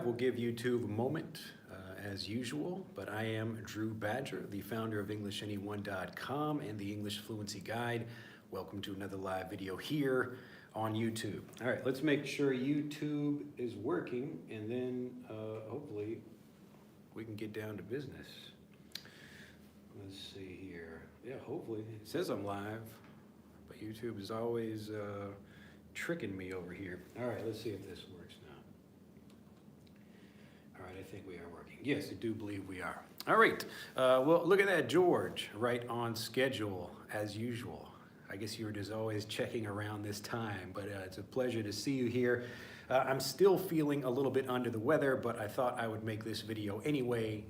We'll give YouTube a moment as usual, but I am Drew Badger, the founder of EnglishAnyone.com and the English Fluency Guide. Welcome to another live video here on YouTube. All right, let's make sure YouTube is working, and then hopefully we can get down to business. Let's see here. Yeah, hopefully. It says I'm live, but YouTube is always tricking me over here. All right, let's see if this works now. All right, I think we are working. Yes, I do believe we are. All right, well, look at that, George, right on schedule as usual. I guess you were just always checking around this time, but it's a pleasure to see you here. I'm still feeling a little bit under the weather, but I thought I would make this video anyway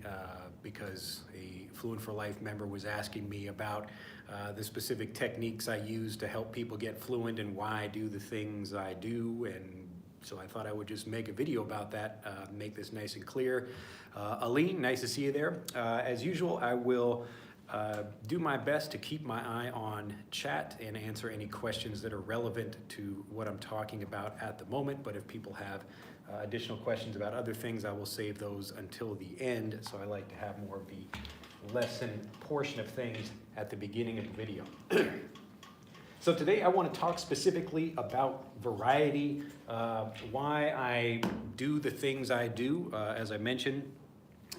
because a Fluent For Life member was asking me about the specific techniques I use to help people get fluent and why I do the things I do, and so I thought I would just make a video about that, make this nice and clear. Aline, nice to see you there. As usual, I will do my best to keep my eye on chat and answer any questions that are relevant to what I'm talking about at the moment, but if people have additional questions about other things, I will save those until the end, so I like to have more of the lesson portion of things at the beginning of the video. So today I want to talk specifically about variety, why I do the things I do, as I mentioned,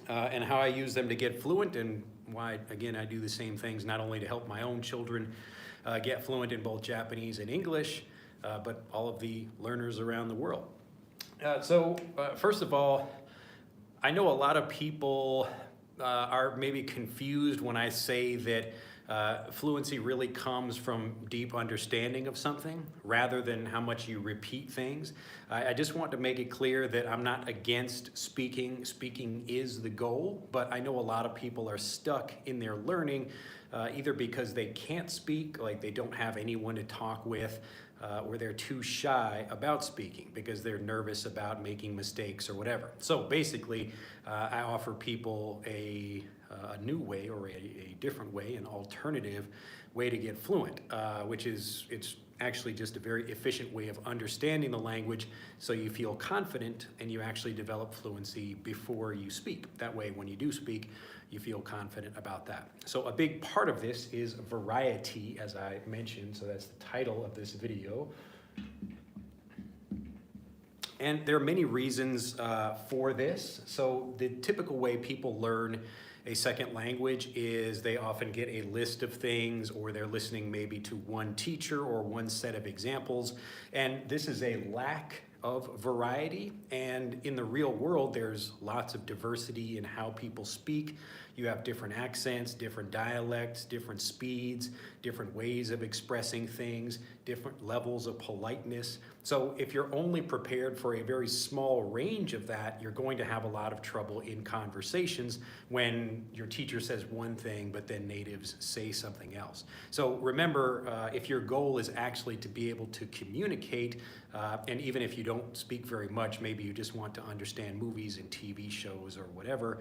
and how I use them to get fluent, and why, again, I do the same things not only to help my own children get fluent in both Japanese and English, but all of the learners around the world. First of all, I know a lot of people are maybe confused when I say that fluency really comes from deep understanding of something rather than how much you repeat things. I just want to make it clear that I'm not against speaking. Speaking is the goal, but I know a lot of people are stuck in their learning either because they can't speak, like they don't have anyone to talk with, or they're too shy about speaking because they're nervous about making mistakes or whatever. So basically, I offer people a new way or a different way, an alternative way to get fluent, which is, it's actually just a very efficient way of understanding the language so you feel confident and you actually develop fluency before you speak. That way, when you do speak, you feel confident about that. So a big part of this is variety, as I mentioned, so that's the title of this video. And there are many reasons for this. So the typical way people learn a second language is they often get a list of things, or they're listening maybe to one teacher or one set of examples. And this is a lack of variety. And in the real world, there's lots of diversity in how people speak. You have different accents, different dialects, different speeds, different ways of expressing things, different levels of politeness. So if you're only prepared for a very small range of that, you're going to have a lot of trouble in conversations when your teacher says one thing, but then natives say something else. So remember, if your goal is actually to be able to communicate, and even if you don't speak very much, maybe you just want to understand movies and TV shows or whatever,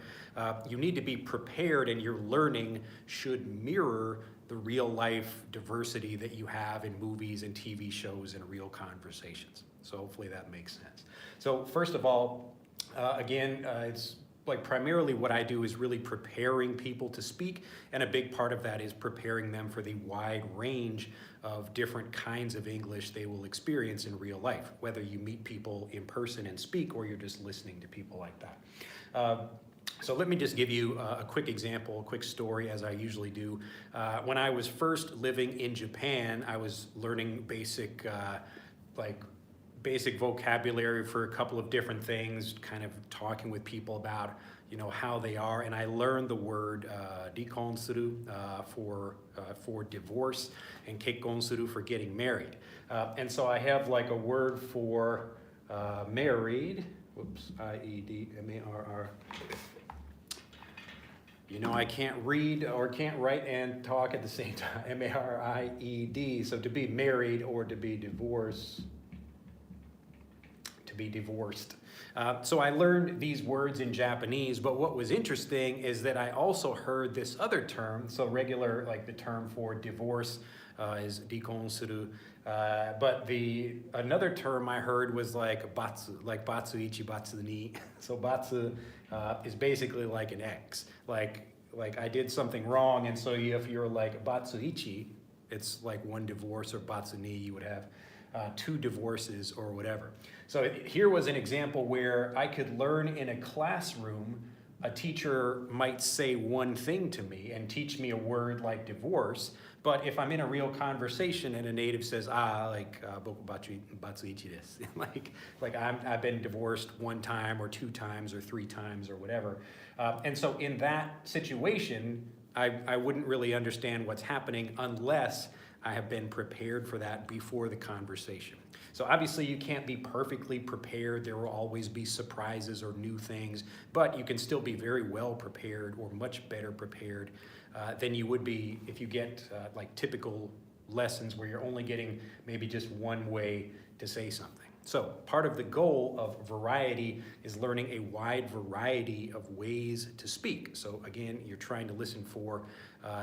you need to be prepared, and your learning should mirror the real life diversity that you have in movies and TV shows and real conversations. So hopefully that makes sense. So first of all, again, it's like primarily what I do is really preparing people to speak, and a big part of that is preparing them for the wide range of different kinds of English they will experience in real life, whether you meet people in person and speak or you're just listening to people like that. So let me just give you a quick example, a quick story, as I usually do. When I was first living in Japan, I was learning basic vocabulary for a couple of different things, kind of talking with people about, you know, how they are, and I learned the word dikonsuru for divorce and kekkonsuru for getting married. And so I have like a word for married, whoops, I-E-D-M-A-R-R. You know, I can't read or can't write and talk at the same time, M-A-R-I-E-D. So to be married or to be divorced, so I learned these words in Japanese, but what was interesting is that I also heard this other term, so regular, like the term for divorce is dikonsuru. But another term I heard was like batsu, like batsu ichi, batsu ni. So batsu is basically like an X. Like I did something wrong, and so if you're like batsu ichi, it's like one divorce, or batsu ni, you would have 2 divorces or whatever. So here was an example where I could learn in a classroom. A teacher might say one thing to me and teach me a word like divorce, but if I'm in a real conversation and a native says, boku batsu ichi desu, like I've been divorced 1 time or 2 times or 3 times or whatever. And so in that situation, I wouldn't really understand what's happening unless I have been prepared for that before the conversation. So obviously you can't be perfectly prepared. There will always be surprises or new things, but you can still be very well prepared, or much better prepared than you would be if you get like typical lessons where you're only getting maybe just one way to say something. So part of the goal of variety is learning a wide variety of ways to speak. So again, you're trying to listen for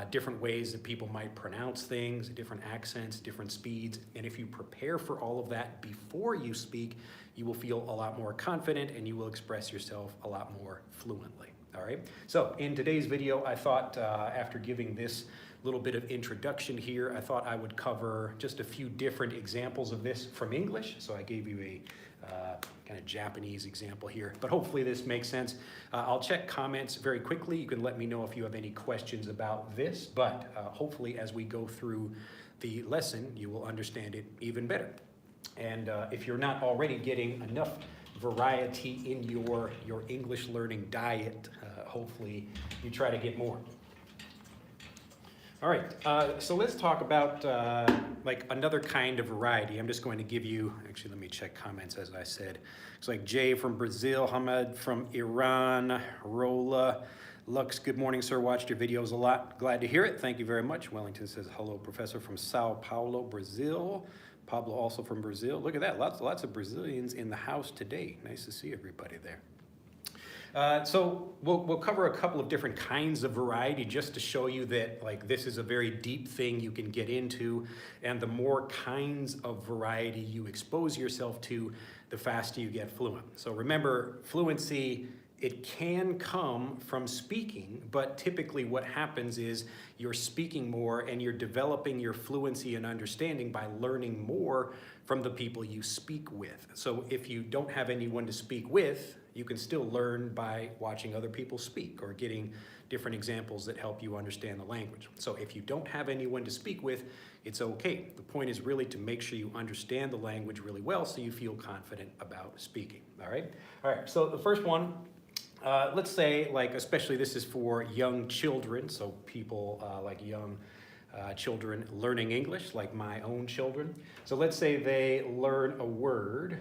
different ways that people might pronounce things, different accents, different speeds. And if you prepare for all of that before you speak, you will feel a lot more confident and you will express yourself a lot more fluently. All right. So in today's video, I thought after giving this little bit of introduction here, I thought I would cover just a few different examples of this from English. So I gave you a kind of Japanese example here, but hopefully this makes sense. I'll check comments very quickly. You can let me know if you have any questions about this, but hopefully as we go through the lesson, you will understand it even better. And if you're not already getting enough variety in your English learning diet, hopefully you try to get more. All right, so let's talk about like another kind of variety. I'm just going to give you, actually let me check comments as I said. It's like Jay from Brazil, Hamad from Iran, Rola, Lux, good morning sir, watched your videos a lot, glad to hear it, thank you very much. Wellington says hello, professor from Sao Paulo, Brazil. Pablo also from Brazil. Look at that, lots of Brazilians in the house today. Nice to see everybody there. So we'll cover a couple of different kinds of variety just to show you that like this is a very deep thing you can get into, and the more kinds of variety you expose yourself to, the faster you get fluent. So remember, fluency, it can come from speaking, but typically what happens is you're speaking more and you're developing your fluency and understanding by learning more from the people you speak with. So if you don't have anyone to speak with, you can still learn by watching other people speak or getting different examples that help you understand the language. So if you don't have anyone to speak with, it's okay. The point is really to make sure you understand the language really well so you feel confident about speaking, all right? All right, so the first one, let's say, like, especially this is for young children, so people like young children learning English, like my own children. So let's say they learn a word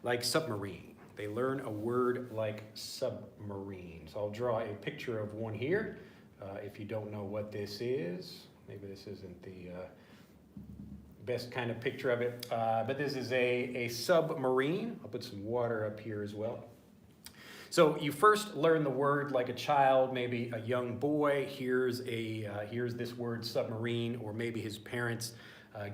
like submarine. They learn a word like submarine. So I'll draw a picture of one here. If you don't know what this is, maybe this isn't the best kind of picture of it, but this is a submarine. I'll put some water up here as well. So you first learn the word like a child, maybe a young boy hears this word submarine, or maybe his parents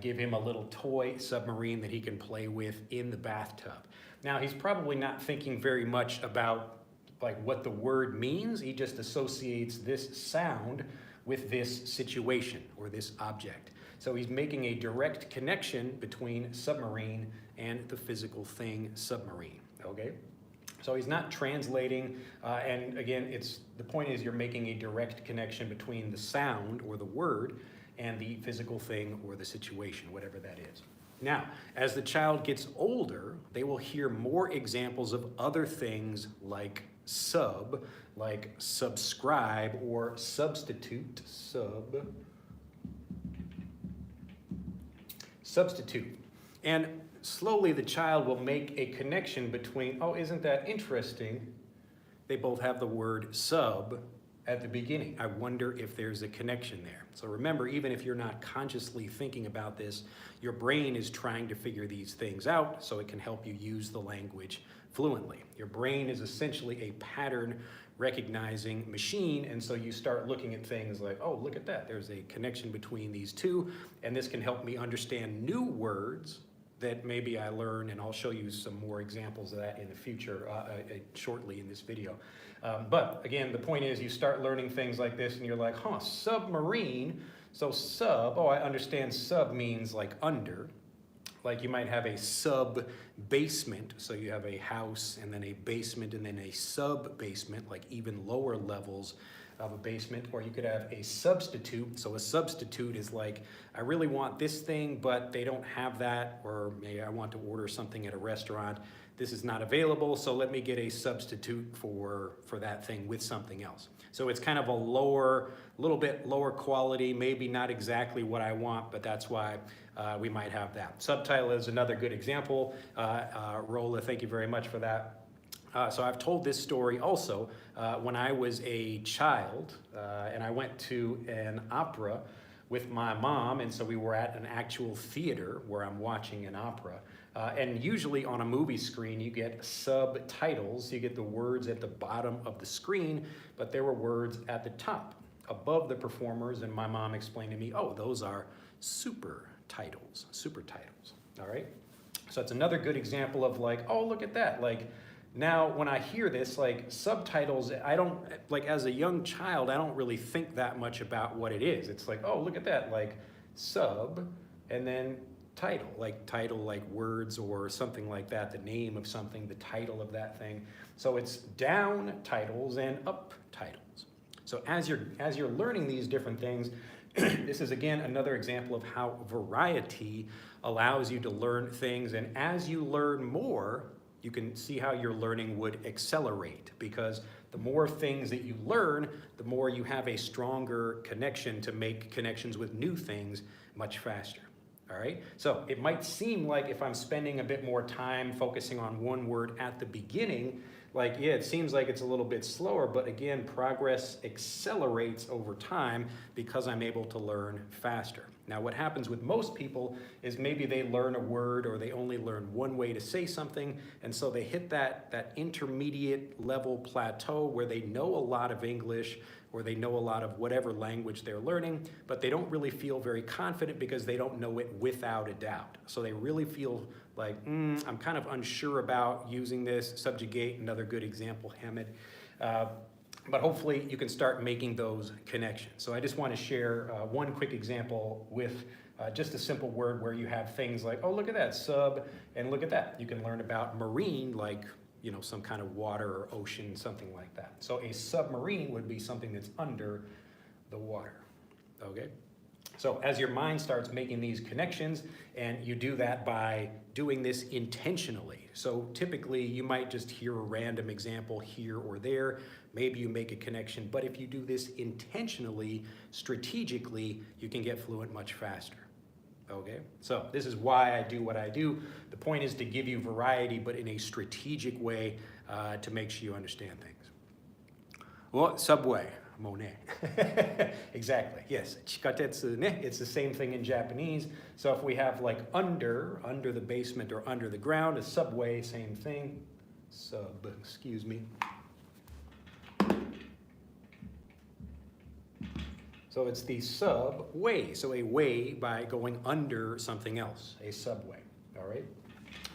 give him a little toy submarine that he can play with in the bathtub. Now he's probably not thinking very much about like what the word means. He just associates this sound with this situation or this object. So he's making a direct connection between submarine and the physical thing submarine, okay? So he's not translating, and again, the point is you're making a direct connection between the sound or the word and the physical thing or the situation, whatever that is. Now, as the child gets older, they will hear more examples of other things like sub, like subscribe, or substitute, substitute. And slowly the child will make a connection between, oh, isn't that interesting? They both have the word sub at the beginning. I wonder if there's a connection there. So remember, even if you're not consciously thinking about this, your brain is trying to figure these things out so it can help you use the language fluently. Your brain is essentially a pattern recognizing machine, and so you start looking at things like, oh, look at that, there's a connection between these two, and this can help me understand new words that maybe I learn, and I'll show you some more examples of that in the future shortly in this video. But again, the point is you start learning things like this and you're like, huh, submarine, so sub, oh, I understand sub means like under. Like you might have a sub-basement, so you have a house and then a basement and then a sub-basement, like even lower levels of a basement, or you could have a substitute. So a substitute is like, I really want this thing, but they don't have that, or maybe I want to order something at a restaurant. This is not available, so let me get a substitute for that thing with something else. So it's kind of a little bit lower quality, maybe not exactly what I want, but that's why we might have that. Subtitle is another good example. Rola, thank you very much for that. So I've told this story also when I was a child, and I went to an opera with my mom, and so we were at an actual theater where I'm watching an opera. And usually on a movie screen, you get subtitles, you get the words at the bottom of the screen, but there were words at the top above the performers, and my mom explained to me, oh, those are super titles, all right? So it's another good example of like, oh, look at that. Like now when I hear this, like subtitles, I don't, like as a young child, I don't really think that much about what it is. It's like, oh, look at that, like sub, and then title like words or something like that, the name of something, the title of that thing. So it's down titles and up titles. So as you're learning these different things, this is again another example of how variety allows you to learn things, and as you learn more, you can see how your learning would accelerate, because the more things that you learn, the more you have a stronger connection to make connections with new things much faster. All right, so it might seem like if I'm spending a bit more time focusing on one word at the beginning, like, yeah, it seems like it's a little bit slower, but again, progress accelerates over time because I'm able to learn faster. Now, what happens with most people is maybe they learn a word or they only learn one way to say something, and so they hit that intermediate level plateau where they know a lot of English or they know a lot of whatever language they're learning, but they don't really feel very confident because they don't know it without a doubt. So they really feel like, I'm kind of unsure about using this. Subjugate, another good example, Hamid. But hopefully you can start making those connections. So I just want to share one quick example with just a simple word where you have things like, oh, look at that, sub, and look at that. You can learn about marine, like, you know, some kind of water or ocean, something like that. So a submarine would be something that's under the water, okay? So as your mind starts making these connections, and you do that by doing this intentionally. So typically you might just hear a random example here or there, maybe you make a connection, but if you do this intentionally, strategically, you can get fluent much faster. Okay, so this is why I do what I do. The point is to give you variety, but in a strategic way to make sure you understand things. Well, subway, Monet. Exactly, yes. Chikatetsu ne, it's the same thing in Japanese. So if we have like under the basement or under the ground, a subway, same thing. Excuse me. So it's the subway. So a way by going under something else, a subway, all right?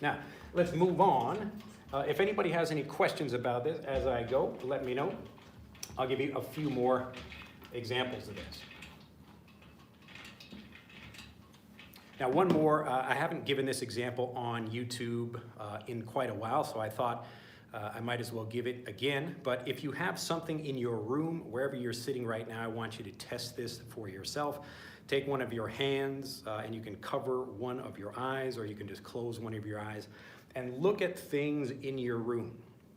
Now, let's move on. If anybody has any questions about this as I go, let me know. I'll give you a few more examples of this. Now, one more, I haven't given this example on YouTube in quite a while, so I thought I might as well give it again. But if you have something in your room, wherever you're sitting right now, I want you to test this for yourself. Take one of your hands and you can cover one of your eyes, or you can just close one of your eyes and look at things in your room.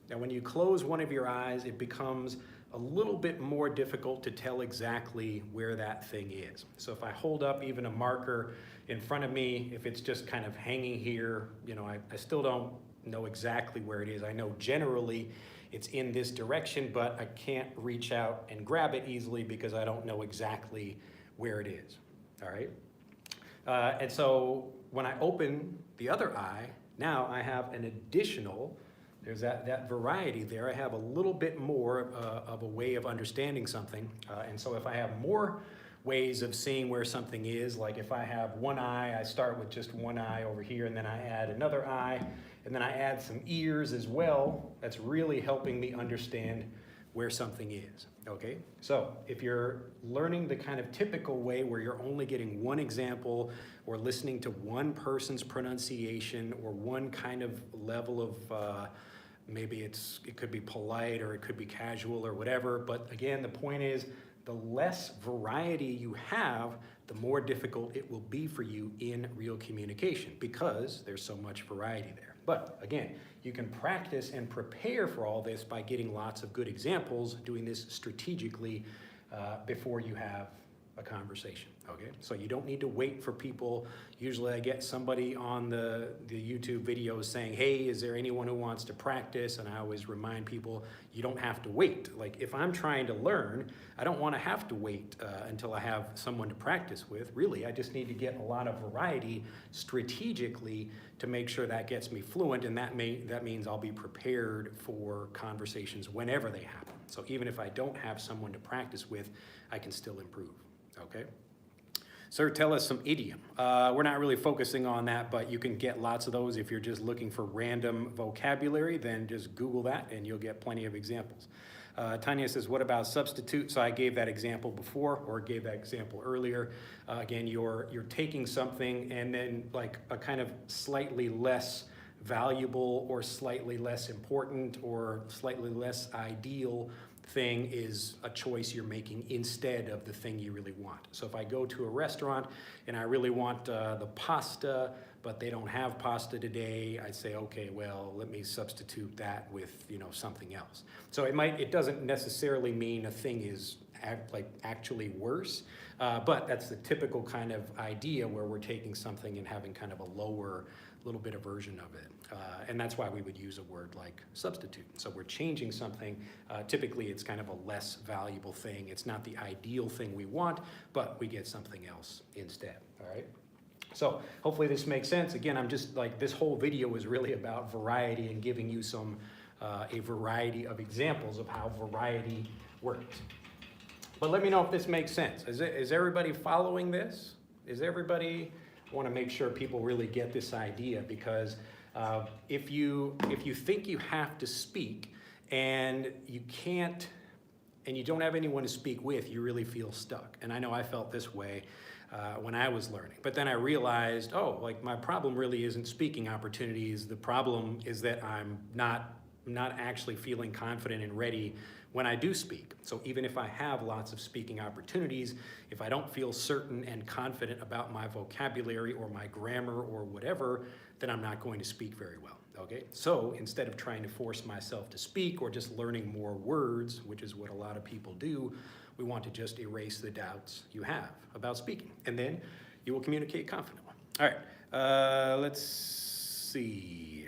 Now, when you close one of your eyes, it becomes a little bit more difficult to tell exactly where that thing is. So if I hold up even a marker in front of me, if it's just kind of hanging here, you know, I still don't know exactly where it is. I know generally it's in this direction, but I can't reach out and grab it easily because I don't know exactly where it is, all right? And so when I open the other eye, now I have an additional, there's that variety there. I have a little bit more of a way of understanding something. And so if I have more ways of seeing where something is, like if I have one eye, I start with just one eye over here, and then I add another eye, and then I add some ears as well. That's really helping me understand where something is, okay? So if you're learning the kind of typical way where you're only getting one example or listening to one person's pronunciation or one kind of level of, maybe it could be polite or it could be casual or whatever, but again, the point is the less variety you have, the more difficult it will be for you in real communication because there's so much variety there. But again, you can practice and prepare for all this by getting lots of good examples, doing this strategically before you have a conversation, okay? So you don't need to wait for people. Usually I get somebody on the YouTube videos saying, hey, is there anyone who wants to practice? And I always remind people, you don't have to wait. Like if I'm trying to learn, I don't want to have to wait until I have someone to practice with. Really, I just need to get a lot of variety strategically to make sure that gets me fluent, and that means I'll be prepared for conversations whenever they happen. So even if I don't have someone to practice with, I can still improve. Okay. Sir, tell us some idiom. We're not really focusing on that, but you can get lots of those. If you're just looking for random vocabulary, then just Google that and you'll get plenty of examples. Tanya says, what about substitute? So I gave that example before, or gave that example earlier. Again, you're taking something and then like a kind of slightly less valuable or slightly less important or slightly less ideal thing is a choice you're making instead of the thing you really want. So if I go to a restaurant and I really want the pasta, but they don't have pasta today, I say, okay, well, let me substitute that with, you know, something else. So it doesn't necessarily mean a thing is actually worse, but that's the typical kind of idea where we're taking something and having kind of a lower, little bit of version of it. And that's why we would use a word like substitute. So we're changing something. Typically, it's kind of a less valuable thing. It's not the ideal thing we want, but we get something else instead, all right? So hopefully this makes sense. Again, I'm just like, this whole video is really about variety and giving you some, a variety of examples of how variety works. But let me know if this makes sense. Is everybody following this? Is everybody, I want to make sure people really get this idea, because if you think you have to speak and you can't, and you don't have anyone to speak with, you really feel stuck. And I know I felt this way when I was learning. But then I realized, oh, like my problem really isn't speaking opportunities. The problem is that I'm not actually feeling confident and ready when I do speak. So even if I have lots of speaking opportunities, if I don't feel certain and confident about my vocabulary or my grammar or whatever, then I'm not going to speak very well, okay? So instead of trying to force myself to speak or just learning more words, which is what a lot of people do, we want to just erase the doubts you have about speaking, and then you will communicate confidently. All right, let's see.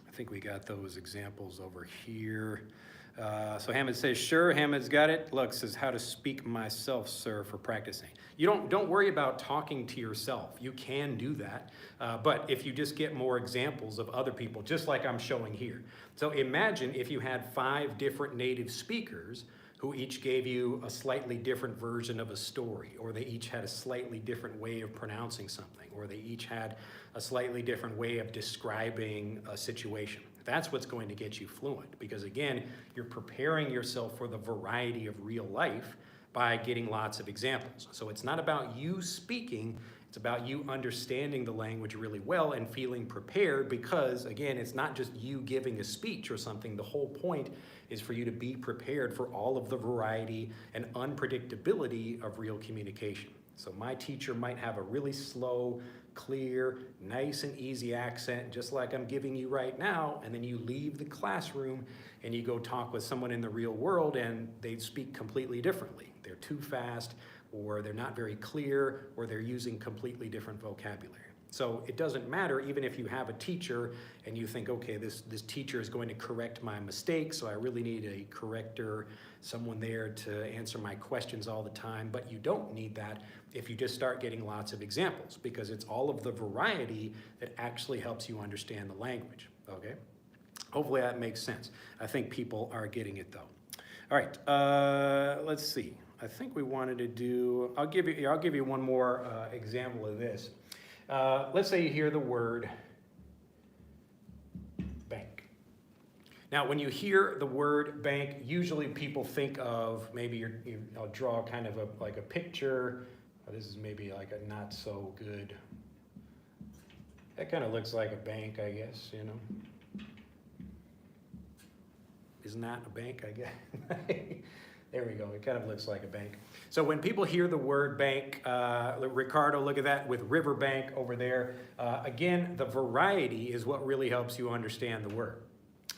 I think we got those examples over here. So Hamid says, sure, Hamid's got it. Look, says, how to speak myself, sir, for practicing. You don't worry about talking to yourself. You can do that. But if you just get more examples of other people, just like I'm showing here. So imagine if you had 5 different native speakers who each gave you a slightly different version of a story, or they each had a slightly different way of pronouncing something, or they each had a slightly different way of describing a situation. That's what's going to get you fluent, because again, you're preparing yourself for the variety of real life by getting lots of examples. So it's not about you speaking, it's about you understanding the language really well and feeling prepared, because again, it's not just you giving a speech or something. The whole point is for you to be prepared for all of the variety and unpredictability of real communication. So my teacher might have a really slow clear, nice and easy accent, just like I'm giving you right now, and then you leave the classroom and you go talk with someone in the real world and they speak completely differently. They're too fast, or they're not very clear, or they're using completely different vocabulary. So it doesn't matter even if you have a teacher and you think, okay, this teacher is going to correct my mistakes, so I really need a corrector, someone there to answer my questions all the time. But you don't need that if you just start getting lots of examples, because it's all of the variety that actually helps you understand the language, okay? Hopefully that makes sense. I think people are getting it though. All right, let's see. I think we wanted to do, I'll give you one more example of this. Let's say you hear the word bank. Now, when you hear the word bank, usually people think of, maybe I'll draw kind of like a picture. This is maybe like a not so good. That kind of looks like a bank, I guess, you know. Isn't that a bank, I guess? There we go, it kind of looks like a bank. So when people hear the word bank, Ricardo, look at that with riverbank over there. Again, the variety is what really helps you understand the word.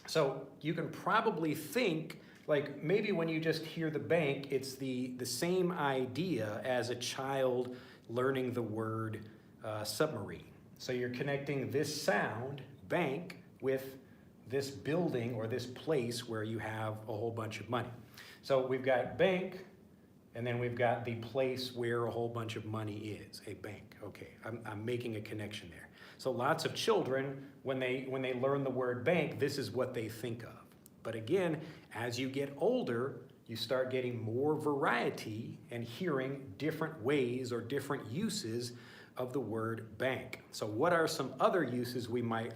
So you can probably think, like maybe when you just hear the bank, it's the same idea as a child learning the word submarine. So you're connecting this sound, bank, with this building or this place where you have a whole bunch of money. So we've got bank, and then we've got the place where a whole bunch of money is, a bank. Okay, I'm making a connection there. So lots of children, when they learn the word bank, this is what they think of. But again, as you get older, you start getting more variety and hearing different ways or different uses of the word bank. So what are some other uses we might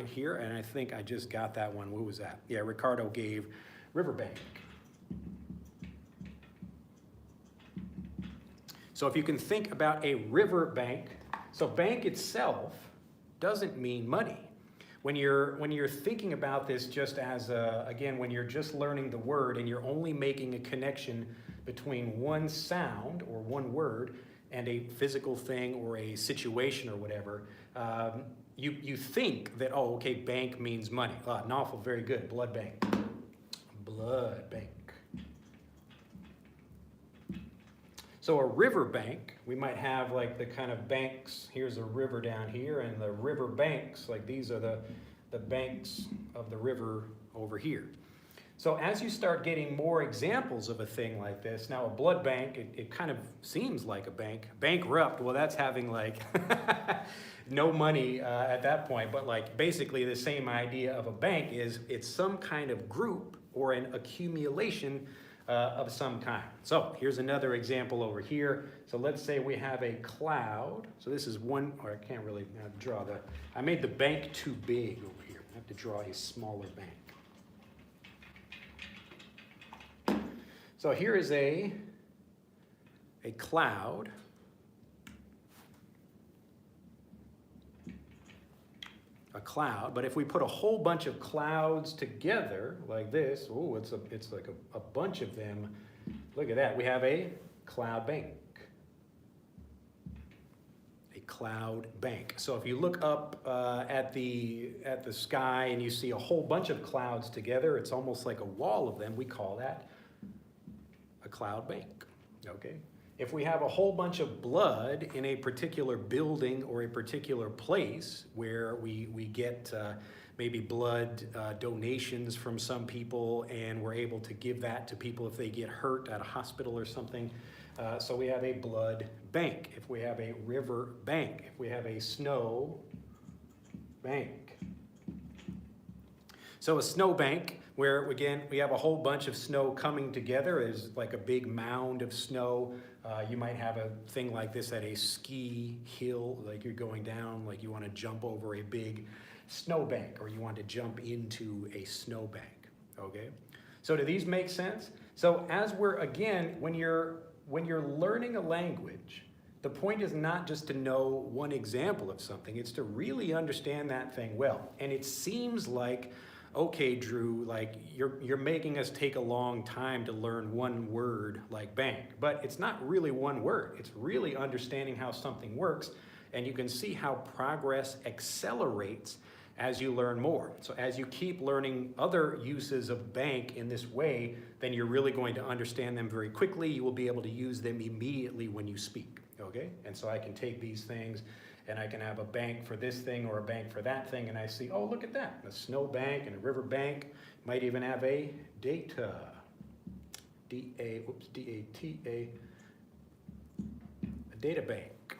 hear? And I think I just got that one. What was that? Yeah, Ricardo gave riverbank. So if you can think about a river bank, so bank itself doesn't mean money. When you're thinking about this just as, again, when you're just learning the word and you're only making a connection between one sound or one word and a physical thing or a situation or whatever, you think that, oh, okay, bank means money. Nawful, very good, blood bank. Blood bank. So a river bank, we might have like the kind of banks, here's a river down here, and the river banks, like these are the banks of the river over here. So as you start getting more examples of a thing like this, now a blood bank, it kind of seems like a bank. Bankrupt, well that's having like no money at that point, but like basically the same idea of a bank is it's some kind of group or an accumulation of some kind. So here's another example over here. So let's say we have a cloud. So this is one, or I can't really draw I made the bank too big over here. I have to draw a smaller bank. So here is a cloud. A cloud, but if we put a whole bunch of clouds together like this, oh, it's like a bunch of them. Look at that, we have a cloud bank. A cloud bank. So if you look up at the sky and you see a whole bunch of clouds together, it's almost like a wall of them. We call that a cloud bank, okay? If we have a whole bunch of blood in a particular building or a particular place where we get maybe blood donations from some people and we're able to give that to people if they get hurt at a hospital or something, so we have a blood bank. If we have a river bank, if we have a snow bank. So a snow bank, where again, we have a whole bunch of snow coming together as like a big mound of snow. You might have a thing like this at a ski hill, like you're going down, like you want to jump over a big snowbank or you want to jump into a snowbank, okay? So do these make sense? So as we're, again, when you're learning a language, the point is not just to know one example of something, it's to really understand that thing well. And it seems like, okay, Drew, like you're making us take a long time to learn one word like bank, but it's not really one word. It's really understanding how something works and you can see how progress accelerates as you learn more. So as you keep learning other uses of bank in this way, then you're really going to understand them very quickly. You will be able to use them immediately when you speak, okay? And so I can take these things and I can have a bank for this thing or a bank for that thing, and I see, oh, look at that, a snow bank and a river bank. Might even have a data, D-A-T-A, a data bank,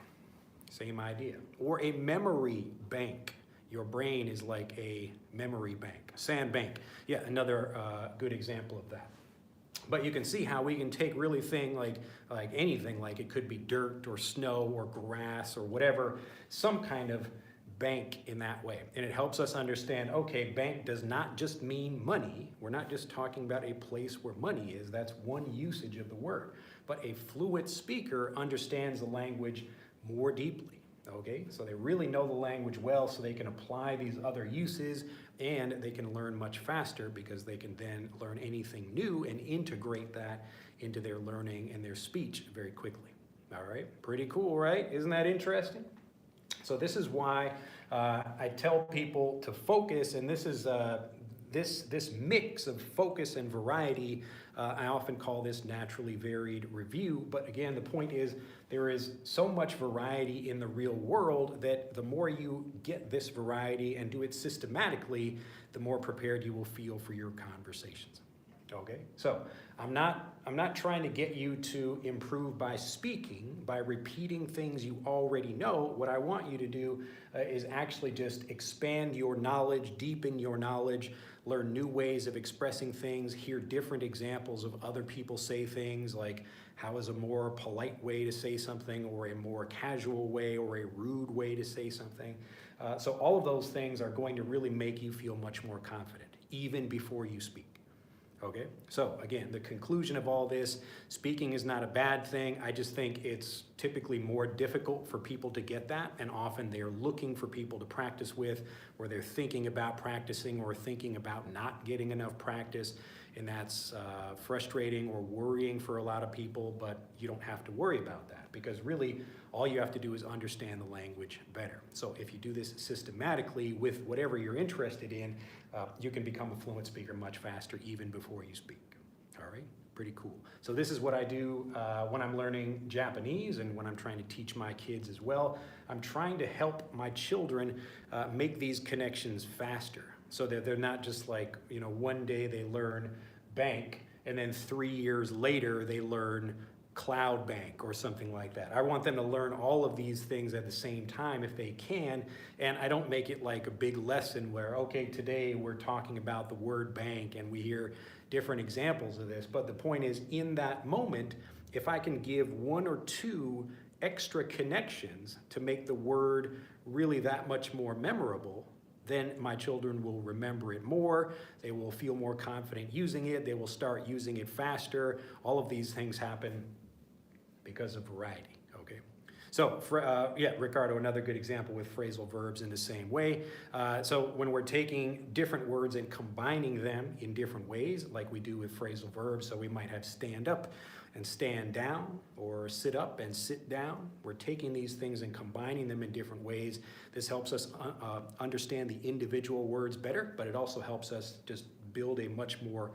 same idea. Or a memory bank. Your brain is like a memory bank, sand bank. Yeah, another good example of that. But you can see how we can take really thing like anything, like it could be dirt or snow or grass or whatever, some kind of bank in that way. And it helps us understand, okay, bank does not just mean money. We're not just talking about a place where money is. That's one usage of the word. But a fluent speaker understands the language more deeply. Okay, so they really know the language well, so they can apply these other uses, and they can learn much faster because they can then learn anything new and integrate that into their learning and their speech very quickly. All right, pretty cool, right? Isn't that interesting? So this is why I tell people to focus, and this is this mix of focus and variety. I often call this naturally varied review, but again, the point is there is so much variety in the real world that the more you get this variety and do it systematically, the more prepared you will feel for your conversations. Okay, so I'm not trying to get you to improve by speaking, by repeating things you already know. What I want you to do is actually just expand your knowledge, deepen your knowledge, learn new ways of expressing things, hear different examples of other people say things, like how is a more polite way to say something, or a more casual way, or a rude way to say something. So all of those things are going to really make you feel much more confident, even before you speak. Okay, so again, the conclusion of all this, speaking is not a bad thing. I just think it's typically more difficult for people to get that, and often they're looking for people to practice with, or they're thinking about practicing or thinking about not getting enough practice, and that's frustrating or worrying for a lot of people, but you don't have to worry about that, because really all you have to do is understand the language better. So if you do this systematically with whatever you're interested in, you can become a fluent speaker much faster even before you speak. All right, pretty cool. So this is what I do when I'm learning Japanese and when I'm trying to teach my kids as well. I'm trying to help my children make these connections faster, so that they're not just like, you know, one day they learn bank and then 3 years later they learn cloud bank or something like that. I want them to learn all of these things at the same time if they can, and I don't make it like a big lesson where, okay, today we're talking about the word bank and we hear different examples of this, but the point is, in that moment, if I can give one or two extra connections to make the word really that much more memorable, then my children will remember it more, they will feel more confident using it, they will start using it faster. All of these things happen because of variety, okay? So, yeah, Ricardo, another good example with phrasal verbs in the same way. So when we're taking different words and combining them in different ways, like we do with phrasal verbs, so we might have stand up and stand down, or sit up and sit down. We're taking these things and combining them in different ways. This helps us understand the individual words better, but it also helps us just build a much more,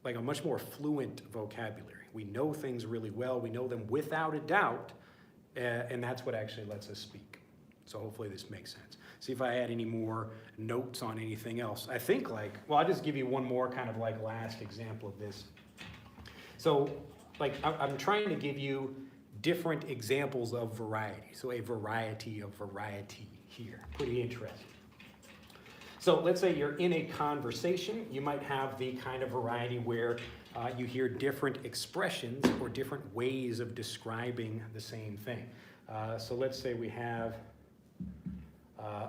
like a much more fluent vocabulary. We know things really well, we know them without a doubt, and that's what actually lets us speak. So hopefully this makes sense. See if I had any more notes on anything else. I think well, I'll just give you one more kind of like last example of this. So like I'm trying to give you different examples of variety. So a variety of variety here, pretty interesting. So let's say you're in a conversation, you might have the kind of variety where you hear different expressions or different ways of describing the same thing. So let's say we have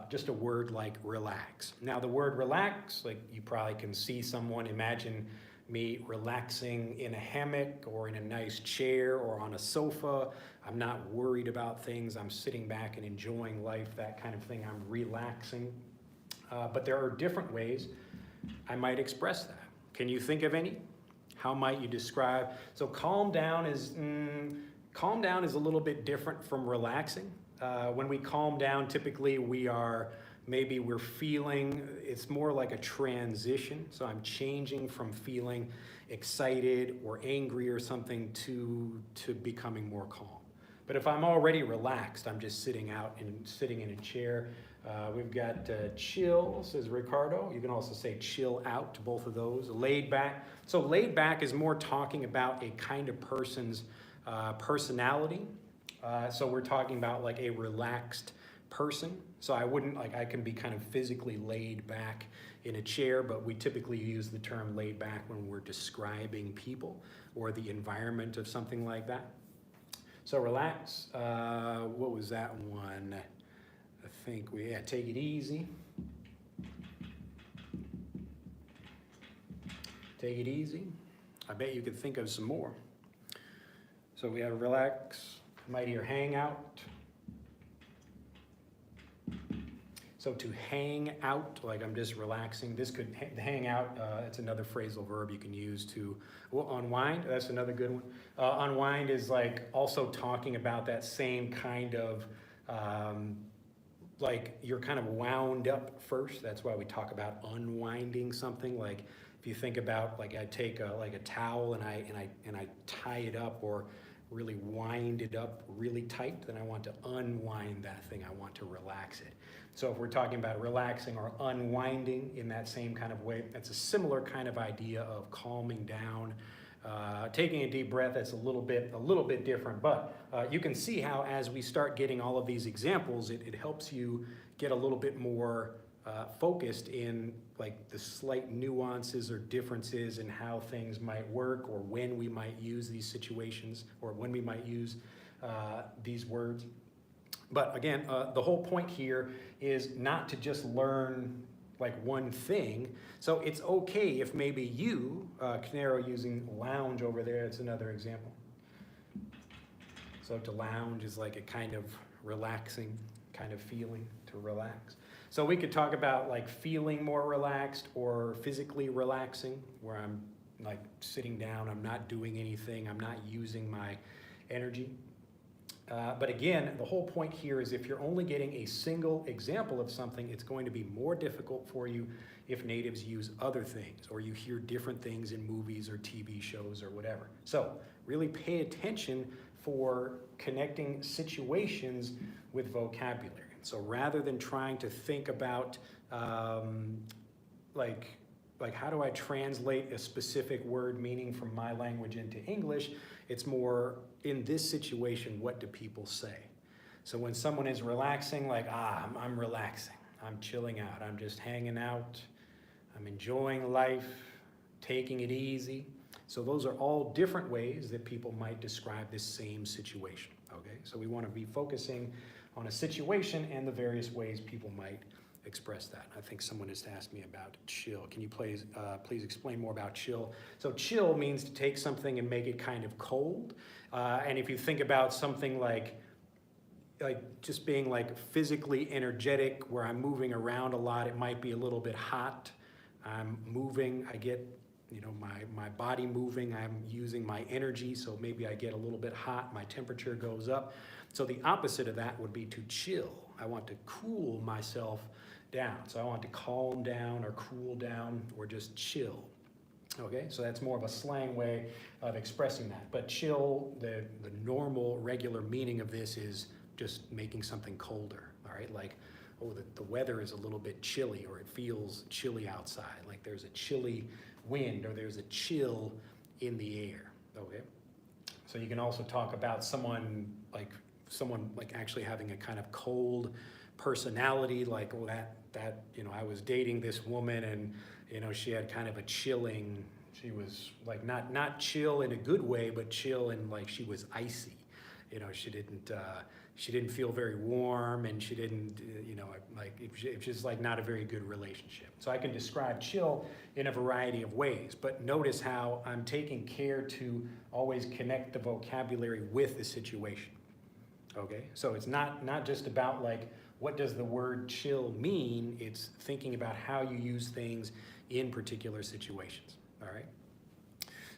just a word like relax. Now the word relax, like you probably can see someone, imagine me relaxing in a hammock or in a nice chair or on a sofa. I'm not worried about things. I'm sitting back and enjoying life, that kind of thing. I'm relaxing. But there are different ways I might express that. Can you think of any? How might you describe? So calm down is a little bit different from relaxing. When we calm down, typically we're feeling, it's more like a transition. So I'm changing from feeling excited or angry or something to becoming more calm. But if I'm already relaxed, I'm just sitting in a chair. We've got chill, says Ricardo. You can also say chill out, both of those. Laid back. So laid back is more talking about a kind of person's personality. So we're talking about like a relaxed person. So I can be kind of physically laid back in a chair, but we typically use the term laid back when we're describing people or the environment of something like that. So relax, what was that one? I think take it easy. Take it easy. I bet you could think of some more. So we have relax, might hear hang out. So to hang out, like I'm just relaxing. This could hang out. It's another phrasal verb you can use to unwind. That's another good one. Unwind is like also talking about that same kind of like you're kind of wound up first. That's why we talk about unwinding something. Like if you think about like I take like a towel and I tie it up or really wind it up really tight, then I want to unwind that thing. I want to relax it. So if we're talking about relaxing or unwinding in that same kind of way, that's a similar kind of idea of calming down, taking a deep breath. That's a little bit different, but you can see how as we start getting all of these examples, it helps you get a little bit more focused in like the slight nuances or differences in how things might work or when we might use these situations or when we might use these words. But again, the whole point here is not to just learn like one thing. So it's okay if maybe you, Canaro using lounge over there, it's another example. So to lounge is like a kind of relaxing kind of feeling, to relax. So we could talk about like feeling more relaxed or physically relaxing, where I'm like sitting down, I'm not doing anything, I'm not using my energy. But again, the whole point here is if you're only getting a single example of something, it's going to be more difficult for you if natives use other things or you hear different things in movies or TV shows or whatever. So really pay attention for connecting situations with vocabulary. So rather than trying to think about like how do I translate a specific word meaning from my language into English, it's more in this situation, what do people say? So when someone is relaxing, like, I'm relaxing, I'm chilling out, I'm just hanging out, I'm enjoying life, taking it easy. So those are all different ways that people might describe this same situation, okay? So we want to be focusing on a situation and the various ways people might express that. I think someone has asked me about chill. Can you please explain more about chill? So chill means to take something and make it kind of cold. And if you think about something like just being like physically energetic, where I'm moving around a lot, it might be a little bit hot. I'm moving, I get, my body moving, I'm using my energy, so maybe I get a little bit hot, my temperature goes up. So the opposite of that would be to chill. I want to cool myself down. So I want to calm down or cool down or just chill. Okay, so that's more of a slang way of expressing that. But chill, the normal, regular meaning of this is just making something colder, all right? Like, oh, the weather is a little bit chilly or it feels chilly outside, like there's a chilly wind or there's a chill in the air, okay? So you can also talk about someone like actually having a kind of cold personality, like, oh, that I was dating this woman and she had kind of a chilling, she was like not chill in a good way, but chill in like she was icy. She didn't feel very warm, and she didn't, it's just like not a very good relationship. So I can describe chill in a variety of ways, but notice how I'm taking care to always connect the vocabulary with the situation. Okay, so it's not just about like, what does the word chill mean? It's thinking about how you use things in particular situations, all right?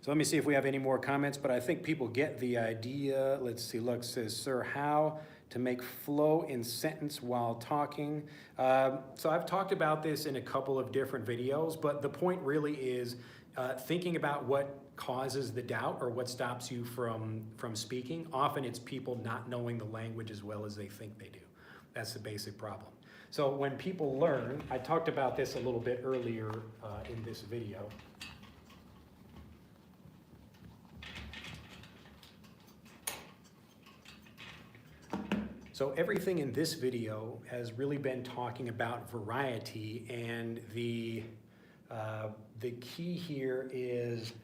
So let me see if we have any more comments, but I think people get the idea. Let's see, Lux says, sir, how to make flow in sentence while talking. So I've talked about this in a couple of different videos, but the point really is thinking about what causes the doubt or what stops you from speaking. Often it's people not knowing the language as well as they think they do. That's the basic problem. So when people learn, I talked about this a little bit earlier in this video. So everything in this video has really been talking about variety, and the key here is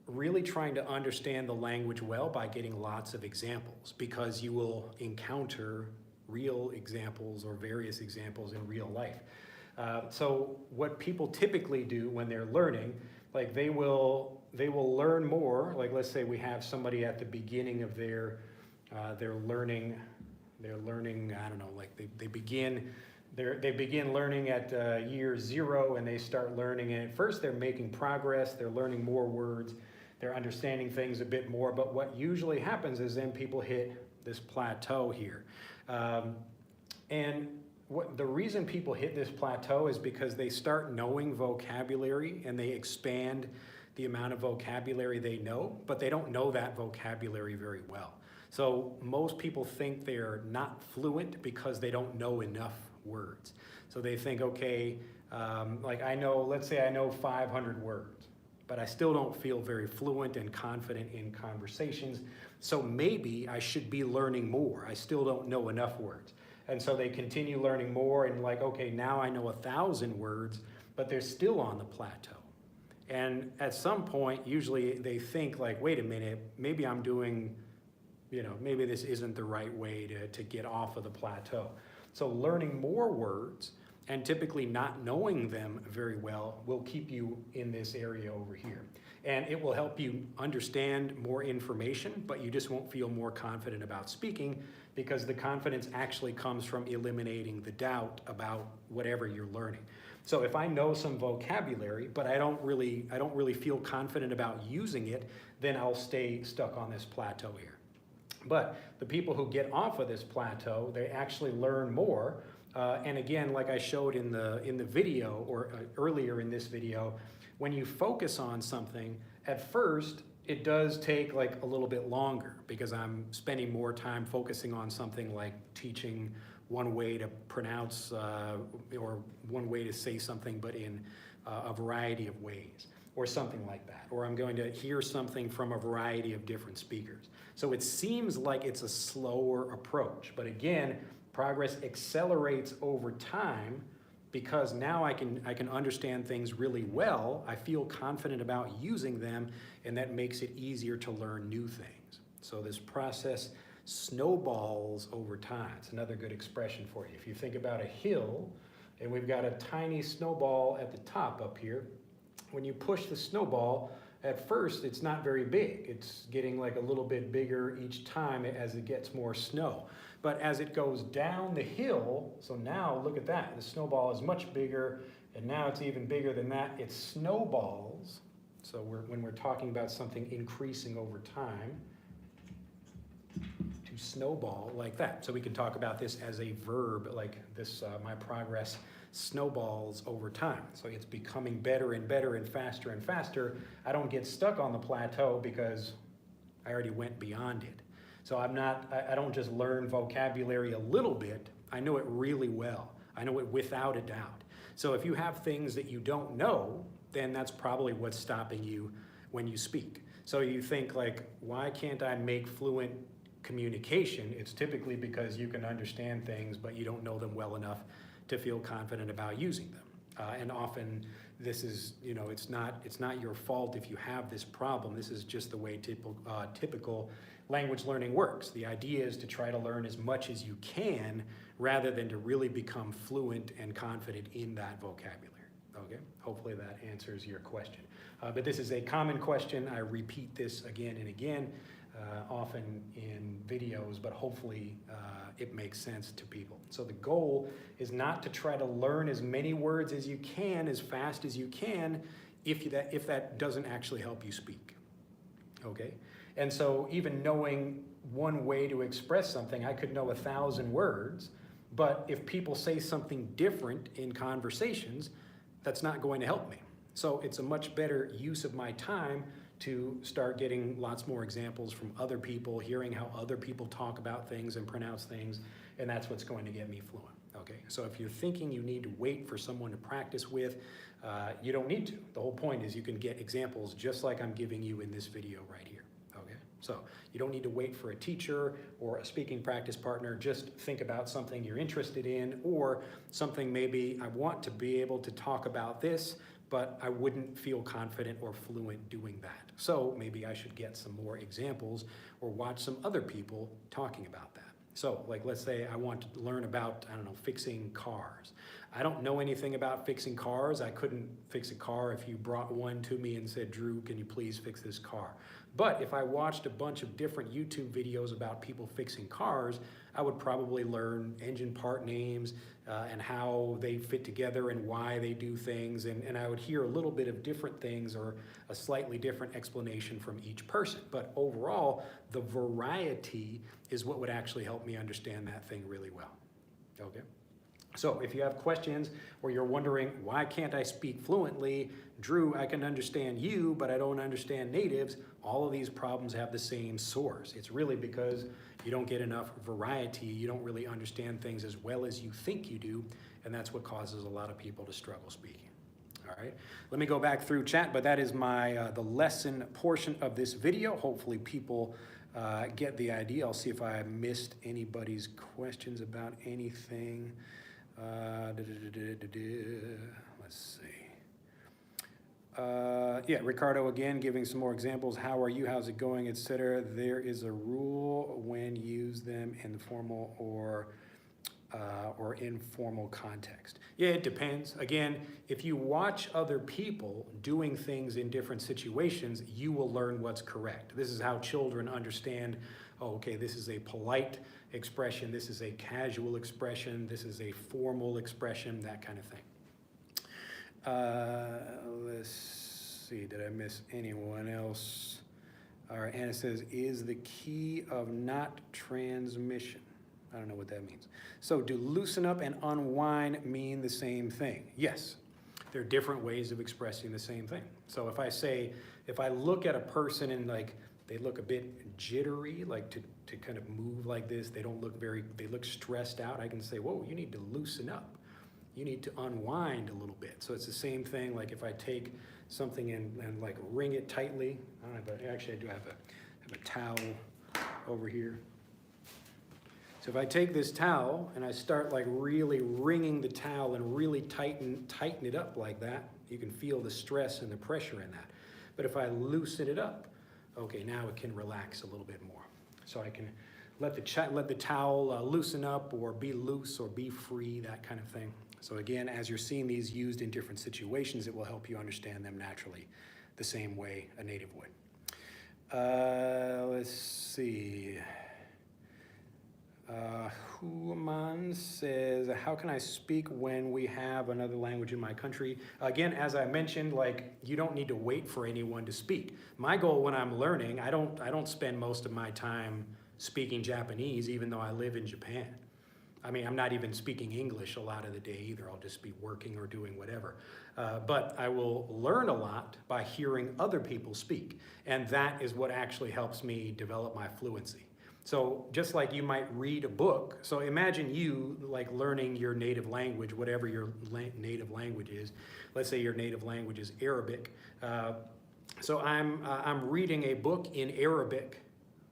really trying to understand the language well by getting lots of examples, because you will encounter real examples or various examples in real life. So what people typically do when they're learning, like they will learn more. Like let's say we have somebody at the beginning of their learning. They're learning, I don't know, like they begin learning at year 0, and they start learning, and at first they're making progress, they're learning more words, they're understanding things a bit more, but what usually happens is then people hit this plateau here. And the reason people hit this plateau is because they start knowing vocabulary and they expand the amount of vocabulary they know, but they don't know that vocabulary very well. So most people think they're not fluent because they don't know enough words. So they think, okay, like let's say I know 500 words, but I still don't feel very fluent and confident in conversations. So maybe I should be learning more. I still don't know enough words. And so they continue learning more, and like, okay, now I know 1,000 words, but they're still on the plateau. And at some point, usually they think like, wait a minute, maybe I'm doing, maybe this isn't the right way to get off of the plateau. So learning more words and typically not knowing them very well will keep you in this area over here. And it will help you understand more information, but you just won't feel more confident about speaking, because the confidence actually comes from eliminating the doubt about whatever you're learning. So if I know some vocabulary, but I don't really feel confident about using it, then I'll stay stuck on this plateau here. But the people who get off of this plateau, they actually learn more. And again, like I showed in the video, or earlier in this video, when you focus on something, at first it does take like a little bit longer, because I'm spending more time focusing on something like teaching one way to pronounce or one way to say something, but in a variety of ways, or something like that. Or I'm going to hear something from a variety of different speakers. So it seems like it's a slower approach, but again, progress accelerates over time, because now I can understand things really well. I feel confident about using them, and that makes it easier to learn new things. So this process snowballs over time. It's another good expression for you. If you think about a hill, and we've got a tiny snowball at the top up here, when you push the snowball, at first it's not very big. It's getting like a little bit bigger each time as it gets more snow. But as it goes down the hill, so now look at that, the snowball is much bigger, and now it's even bigger than that. It snowballs. So when we're talking about something increasing over time, to snowball like that. So we can talk about this as a verb, like this, my progress snowballs over time. So it's becoming better and better and faster and faster. I don't get stuck on the plateau because I already went beyond it. So I don't just learn vocabulary a little bit, I know it really well. I know it without a doubt. So if you have things that you don't know, then that's probably what's stopping you when you speak. So you think like, why can't I make fluent communication? It's typically because you can understand things, but you don't know them well enough to feel confident about using them. And often this is, it's not your fault if you have this problem. This is just the way typical language learning works. The idea is to try to learn as much as you can rather than to really become fluent and confident in that vocabulary. Okay, hopefully that answers your question. But this is a common question. I repeat this again and again, often in videos, but hopefully it makes sense to people. So the goal is not to try to learn as many words as you can, as fast as you can, if that doesn't actually help you speak. Okay? And so even knowing one way to express something. I could know 1,000 words, but if people say something different in conversations, that's not going to help me. So it's a much better use of my time to start getting lots more examples from other people, hearing how other people talk about things and pronounce things, and that's what's going to get me fluent. Okay, so if you're thinking you need to wait for someone to practice with, you don't need to. The whole point is you can get examples just like I'm giving you in this video right here. Okay, so you don't need to wait for a teacher or a speaking practice partner. Just think about something you're interested in, or something maybe I want to be able to talk about this, but I wouldn't feel confident or fluent doing that. So maybe I should get some more examples or watch some other people talking about that. So like, let's say I want to learn about, I don't know, fixing cars. I don't know anything about fixing cars. I couldn't fix a car if you brought one to me and said, Drew, can you please fix this car? But if I watched a bunch of different YouTube videos about people fixing cars, I would probably learn engine part names and how they fit together and why they do things. And I would hear a little bit of different things or a slightly different explanation from each person. But overall, the variety is what would actually help me understand that thing really well. Okay? So if you have questions or you're wondering, why can't I speak fluently? Drew, I can understand you, but I don't understand natives. All of these problems have the same source. It's really because you don't get enough variety. You don't really understand things as well as you think you do, and that's what causes a lot of people to struggle speaking. All right, let me go back through chat, but that is my the lesson portion of this video. Hopefully people get the idea. I'll see if I missed anybody's questions about anything. Let's see. Yeah, Ricardo again giving some more examples. How are you? How's it going? Etc. There is a rule when use them in the formal or informal context. Yeah, it depends. Again, if you watch other people doing things in different situations, you will learn what's correct. This is how children understand, oh, okay, this is a polite expression, this is a casual expression, this is a formal expression, that kind of thing. Let's see, did I miss anyone else? All right, Anna says, is the key of not transmission? I don't know what that means. So do loosen up and unwind mean the same thing? Yes, there are different ways of expressing the same thing. So if I say, if I look at a person and like, they look a bit jittery, like to kind of move like this, they don't look very, they look stressed out, I can say, whoa, you need to loosen up. You need to unwind a little bit. So it's the same thing, like if I take something and like wring it tightly, I don't know, but actually I do have a towel over here. So if I take this towel and I start like really wringing the towel and really tighten it up like that, you can feel the stress and the pressure in that. But if I loosen it up, okay, now it can relax a little bit more. So I can let the towel loosen up or be loose or be free, that kind of thing. So again, as you're seeing these used in different situations, it will help you understand them naturally the same way a native would. Let's see. Human says, how can I speak when we have another language in my country? Again, as I mentioned, like you don't need to wait for anyone to speak. My goal when I'm learning, I don't spend most of my time speaking Japanese, even though I live in Japan. I mean, I'm not even speaking English a lot of the day either. I'll just be working or doing whatever. But I will learn a lot by hearing other people speak. And that is what actually helps me develop my fluency. So just like you might read a book, so imagine you like learning your native language, whatever your native language is. Let's say your native language is Arabic. So I'm reading a book in Arabic,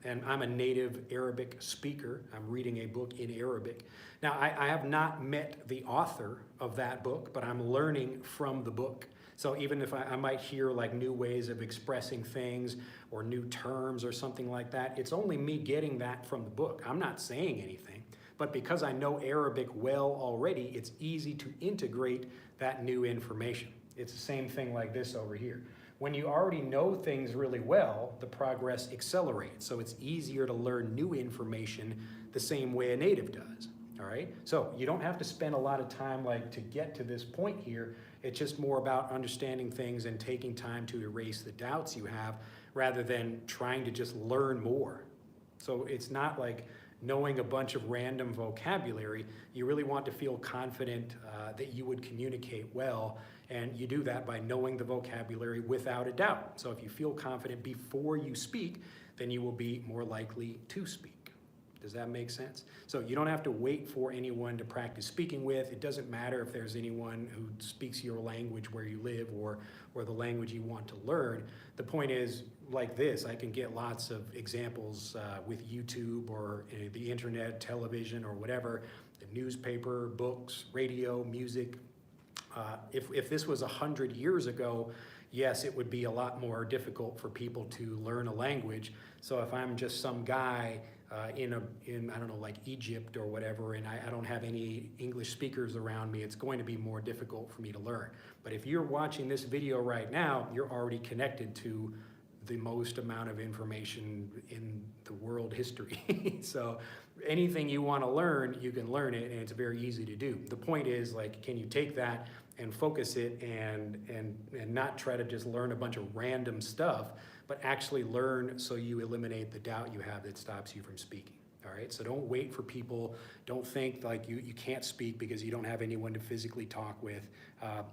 and I'm a native Arabic speaker. I'm reading a book in Arabic. Now, I have not met the author of that book, but I'm learning from the book. So even if I might hear like new ways of expressing things or new terms or something like that, it's only me getting that from the book. I'm not saying anything, but because I know Arabic well already, it's easy to integrate that new information. It's the same thing like this over here. When you already know things really well, the progress accelerates. So it's easier to learn new information the same way a native does. All right, so you don't have to spend a lot of time like to get to this point here. It's just more about understanding things and taking time to erase the doubts you have rather than trying to just learn more. So it's not like knowing a bunch of random vocabulary. You really want to feel confident that you would communicate well, and you do that by knowing the vocabulary without a doubt. So if you feel confident before you speak, then you will be more likely to speak. Does that make sense? So you don't have to wait for anyone to practice speaking with. It doesn't matter if there's anyone who speaks your language where you live or the language you want to learn. The point is, like this, I can get lots of examples with YouTube or the internet, television, or whatever, the newspaper, books, radio, music. If this was 100 years ago, yes, it would be a lot more difficult for people to learn a language. So if I'm just some guy in I don't know, like Egypt or whatever, and I don't have any English speakers around me, it's going to be more difficult for me to learn. But if you're watching this video right now, you're already connected to the most amount of information in the world history. So anything you want to learn, you can learn it, and it's very easy to do. The point is, like, can you take that and focus it and not try to just learn a bunch of random stuff, but actually learn so you eliminate the doubt you have that stops you from speaking. All right, so don't wait for people. Don't think like you can't speak because you don't have anyone to physically talk with.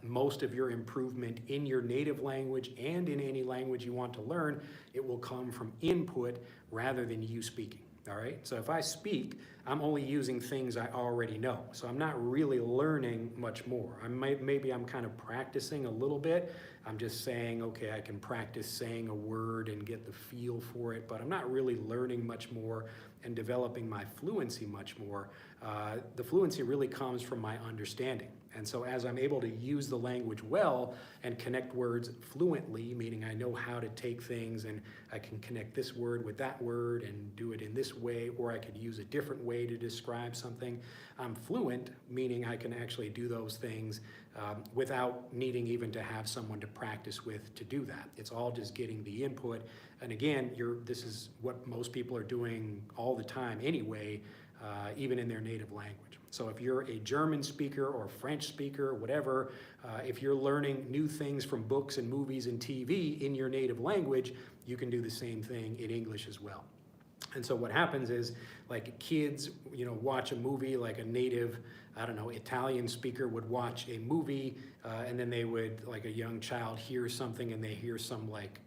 Most of your improvement in your native language and in any language you want to learn, it will come from input rather than you speaking. All right, so if I speak, I'm only using things I already know. So I'm not really learning much more. Maybe I'm kind of practicing a little bit. I'm just saying, okay, I can practice saying a word and get the feel for it, but I'm not really learning much more and developing my fluency much more. The fluency really comes from my understanding. And so as I'm able to use the language well and connect words fluently, meaning I know how to take things and I can connect this word with that word and do it in this way, or I could use a different way to describe something. I'm fluent, meaning I can actually do those things without needing even to have someone to practice with to do that. It's all just getting the input. And again, this is what most people are doing all the time anyway, even in their native language. So if you're a German speaker or French speaker or whatever, if you're learning new things from books and movies and TV in your native language, you can do the same thing in English as well. And so what happens is, like, kids, watch a movie, like a native, I don't know, Italian speaker would watch a movie, and then they would, like a young child, hear something and they hear some, like,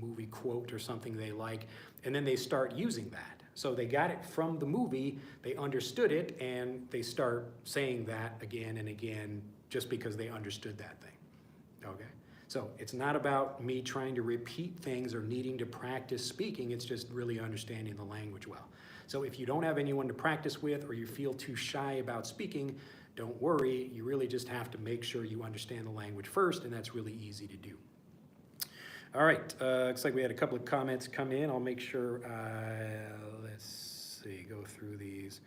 movie quote or something they like, and then they start using that. So they got it from the movie, they understood it, and they start saying that again and again just because they understood that thing, okay? So it's not about me trying to repeat things or needing to practice speaking, it's just really understanding the language well. So if you don't have anyone to practice with or you feel too shy about speaking, don't worry, you really just have to make sure you understand the language first, and that's really easy to do. All right, looks like we had a couple of comments come in. I'll make sure, let's see, go through these.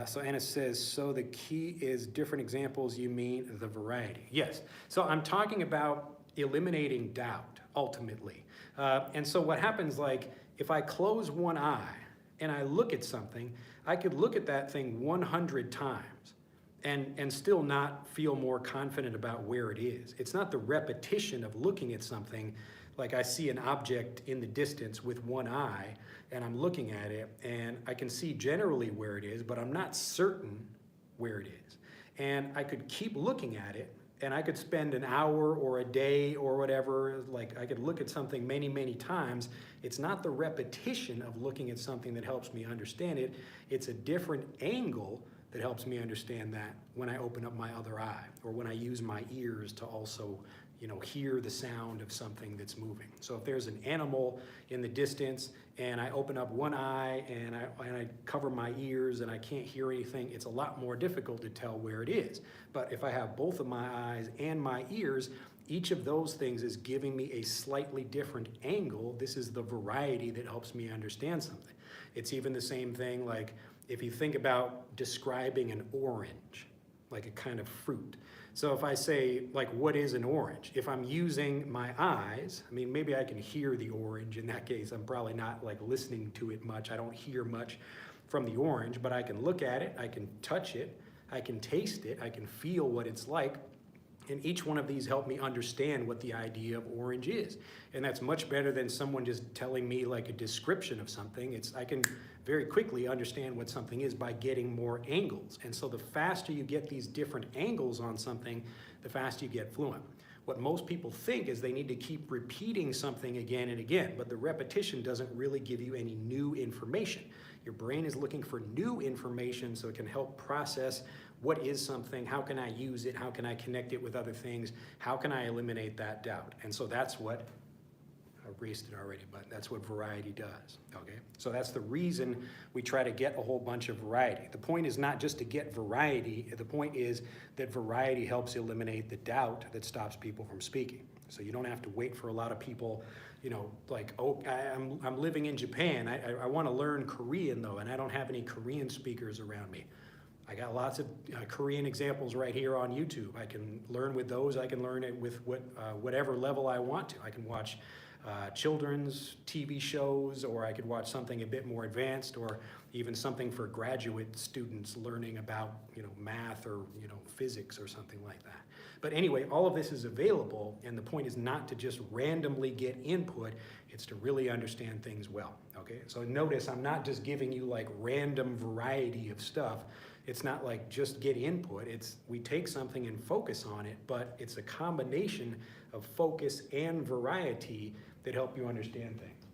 So Anna says, so the key is different examples, you mean the variety. Yes, so I'm talking about eliminating doubt, ultimately. And so what happens, like, if I close one eye and I look at something, I could look at that thing 100 times and still not feel more confident about where it is. It's not the repetition of looking at something, like I see an object in the distance with one eye and I'm looking at it and I can see generally where it is, but I'm not certain where it is. And I could keep looking at it and I could spend an hour or a day or whatever, like I could look at something many, many times. It's not the repetition of looking at something that helps me understand it. It's a different angle that helps me understand that when I open up my other eye or when I use my ears to also, hear the sound of something that's moving. So if there's an animal in the distance and I open up one eye and I cover my ears and I can't hear anything, it's a lot more difficult to tell where it is. But if I have both of my eyes and my ears, each of those things is giving me a slightly different angle. This is the variety that helps me understand something. It's even the same thing, like if you think about describing an orange, like a kind of fruit. So if I say, like, what is an orange? If I'm using my eyes, I mean, maybe I can hear the orange. In that case, I'm probably not like listening to it much. I don't hear much from the orange, but I can look at it, I can touch it, I can taste it, I can feel what it's like. And each one of these help me understand what the idea of orange is. And that's much better than someone just telling me like a description of something. I can very quickly understand what something is by getting more angles. And so the faster you get these different angles on something, the faster you get fluent. What most people think is they need to keep repeating something again and again, but the repetition doesn't really give you any new information. Your brain is looking for new information so it can help process what is something, how can I use it, how can I connect it with other things, how can I eliminate that doubt? And so that's what, I erased it already, but that's what variety does, okay? So that's the reason we try to get a whole bunch of variety. The point is not just to get variety, the point is that variety helps eliminate the doubt that stops people from speaking. So you don't have to wait for a lot of people, you know, like, oh, I'm living in Japan, I want to learn Korean though, and I don't have any Korean speakers around me. I got lots of Korean examples right here on YouTube. I can learn with those. I can learn it with whatever level I want to. I can watch children's TV shows, or I could watch something a bit more advanced, or even something for graduate students learning about, you know, math or, you know, physics or something like that. But anyway, all of this is available, and the point is not to just randomly get input, it's to really understand things well, okay? So notice I'm not just giving you like random variety of stuff. It's not like just get input, we take something and focus on it, but it's a combination of focus and variety that help you understand things.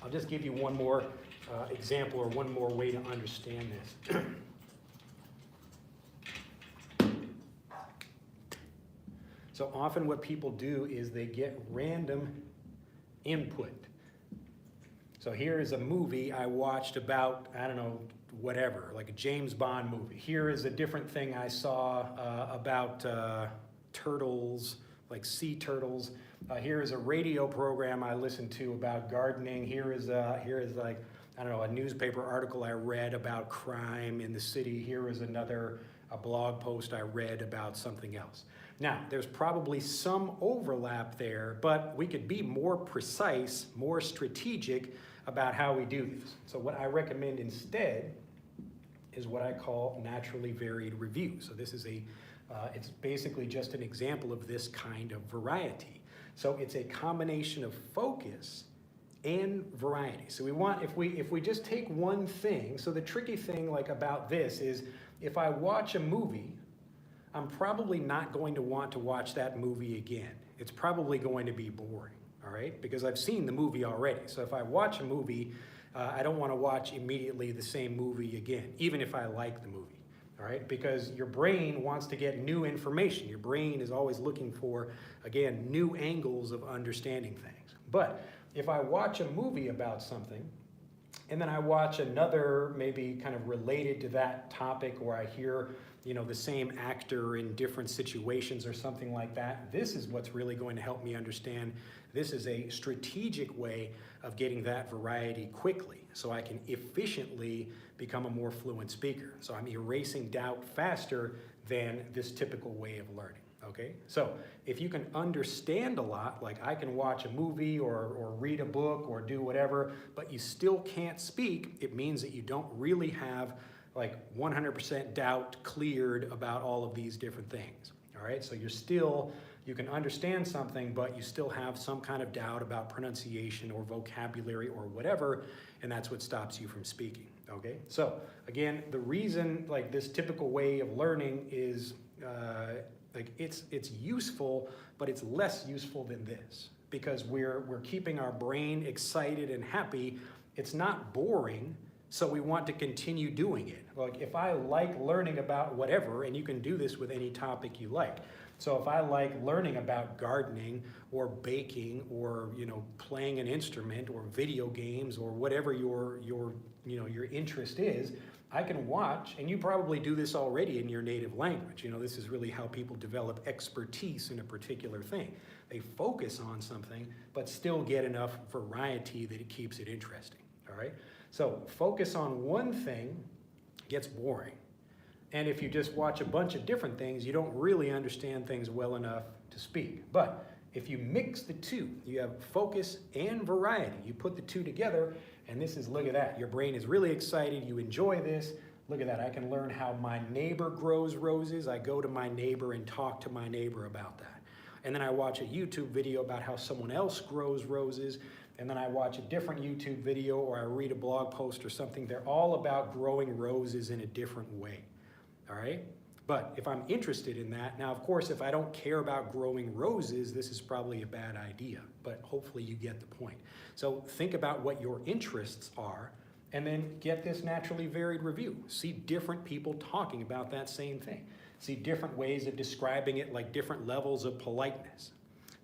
I'll just give you one more example or one more way to understand this. So often what people do is they get random input. So here is a movie I watched about, I don't know, whatever, like a James Bond movie. Here is a different thing I saw about turtles, like sea turtles. Here is a radio program I listened to about gardening. Here is like, I don't know, a newspaper article I read about crime in the city. Here is a blog post I read about something else. Now, there's probably some overlap there, but we could be more precise, more strategic about how we do this. So what I recommend instead is what I call naturally varied review. So this is it's basically just an example of this kind of variety. So it's a combination of focus and variety. So we want, if we just take one thing, so the tricky thing like about this is if I watch a movie, I'm probably not going to want to watch that movie again. It's probably going to be boring, all right? Because I've seen the movie already. So if I watch a movie, I don't want to watch immediately the same movie again, even if I like the movie, all right? Because your brain wants to get new information. Your brain is always looking for, again, new angles of understanding things. But if I watch a movie about something, and then I watch another maybe kind of related to that topic, or I hear, you know, the same actor in different situations or something like that, this is what's really going to help me understand. This is a strategic way of getting that variety quickly so I can efficiently become a more fluent speaker. So I'm erasing doubt faster than this typical way of learning, okay? So if you can understand a lot, like I can watch a movie or read a book or do whatever, but you still can't speak, it means that you don't really have like 100% doubt cleared about all of these different things, all right? So you can understand something, but you still have some kind of doubt about pronunciation or vocabulary or whatever, and that's what stops you from speaking, okay? So again, the reason like this typical way of learning is like it's useful, but it's less useful than this because we're keeping our brain excited and happy. It's not boring, so we want to continue doing it. Like if I like learning about whatever, and you can do this with any topic you like. So if I like learning about gardening or baking or, you know, playing an instrument or video games or whatever your interest is, I can watch, and you probably do this already in your native language. You know, this is really how people develop expertise in a particular thing. They focus on something, but still get enough variety that it keeps it interesting, all right? So focus on one thing gets boring. And if you just watch a bunch of different things, you don't really understand things well enough to speak. But if you mix the two, you have focus and variety. You put the two together, and this is, look at that. Your brain is really excited. You enjoy this. Look at that. I can learn how my neighbor grows roses. I go to my neighbor and talk to my neighbor about that. And then I watch a YouTube video about how someone else grows roses. And then I watch a different YouTube video or I read a blog post or something. They're all about growing roses in a different way. All right? But if I'm interested in that, now of course, if I don't care about growing roses, this is probably a bad idea. But hopefully you get the point. So think about what your interests are and then get this naturally varied review. See different people talking about that same thing. See different ways of describing it, like different levels of politeness.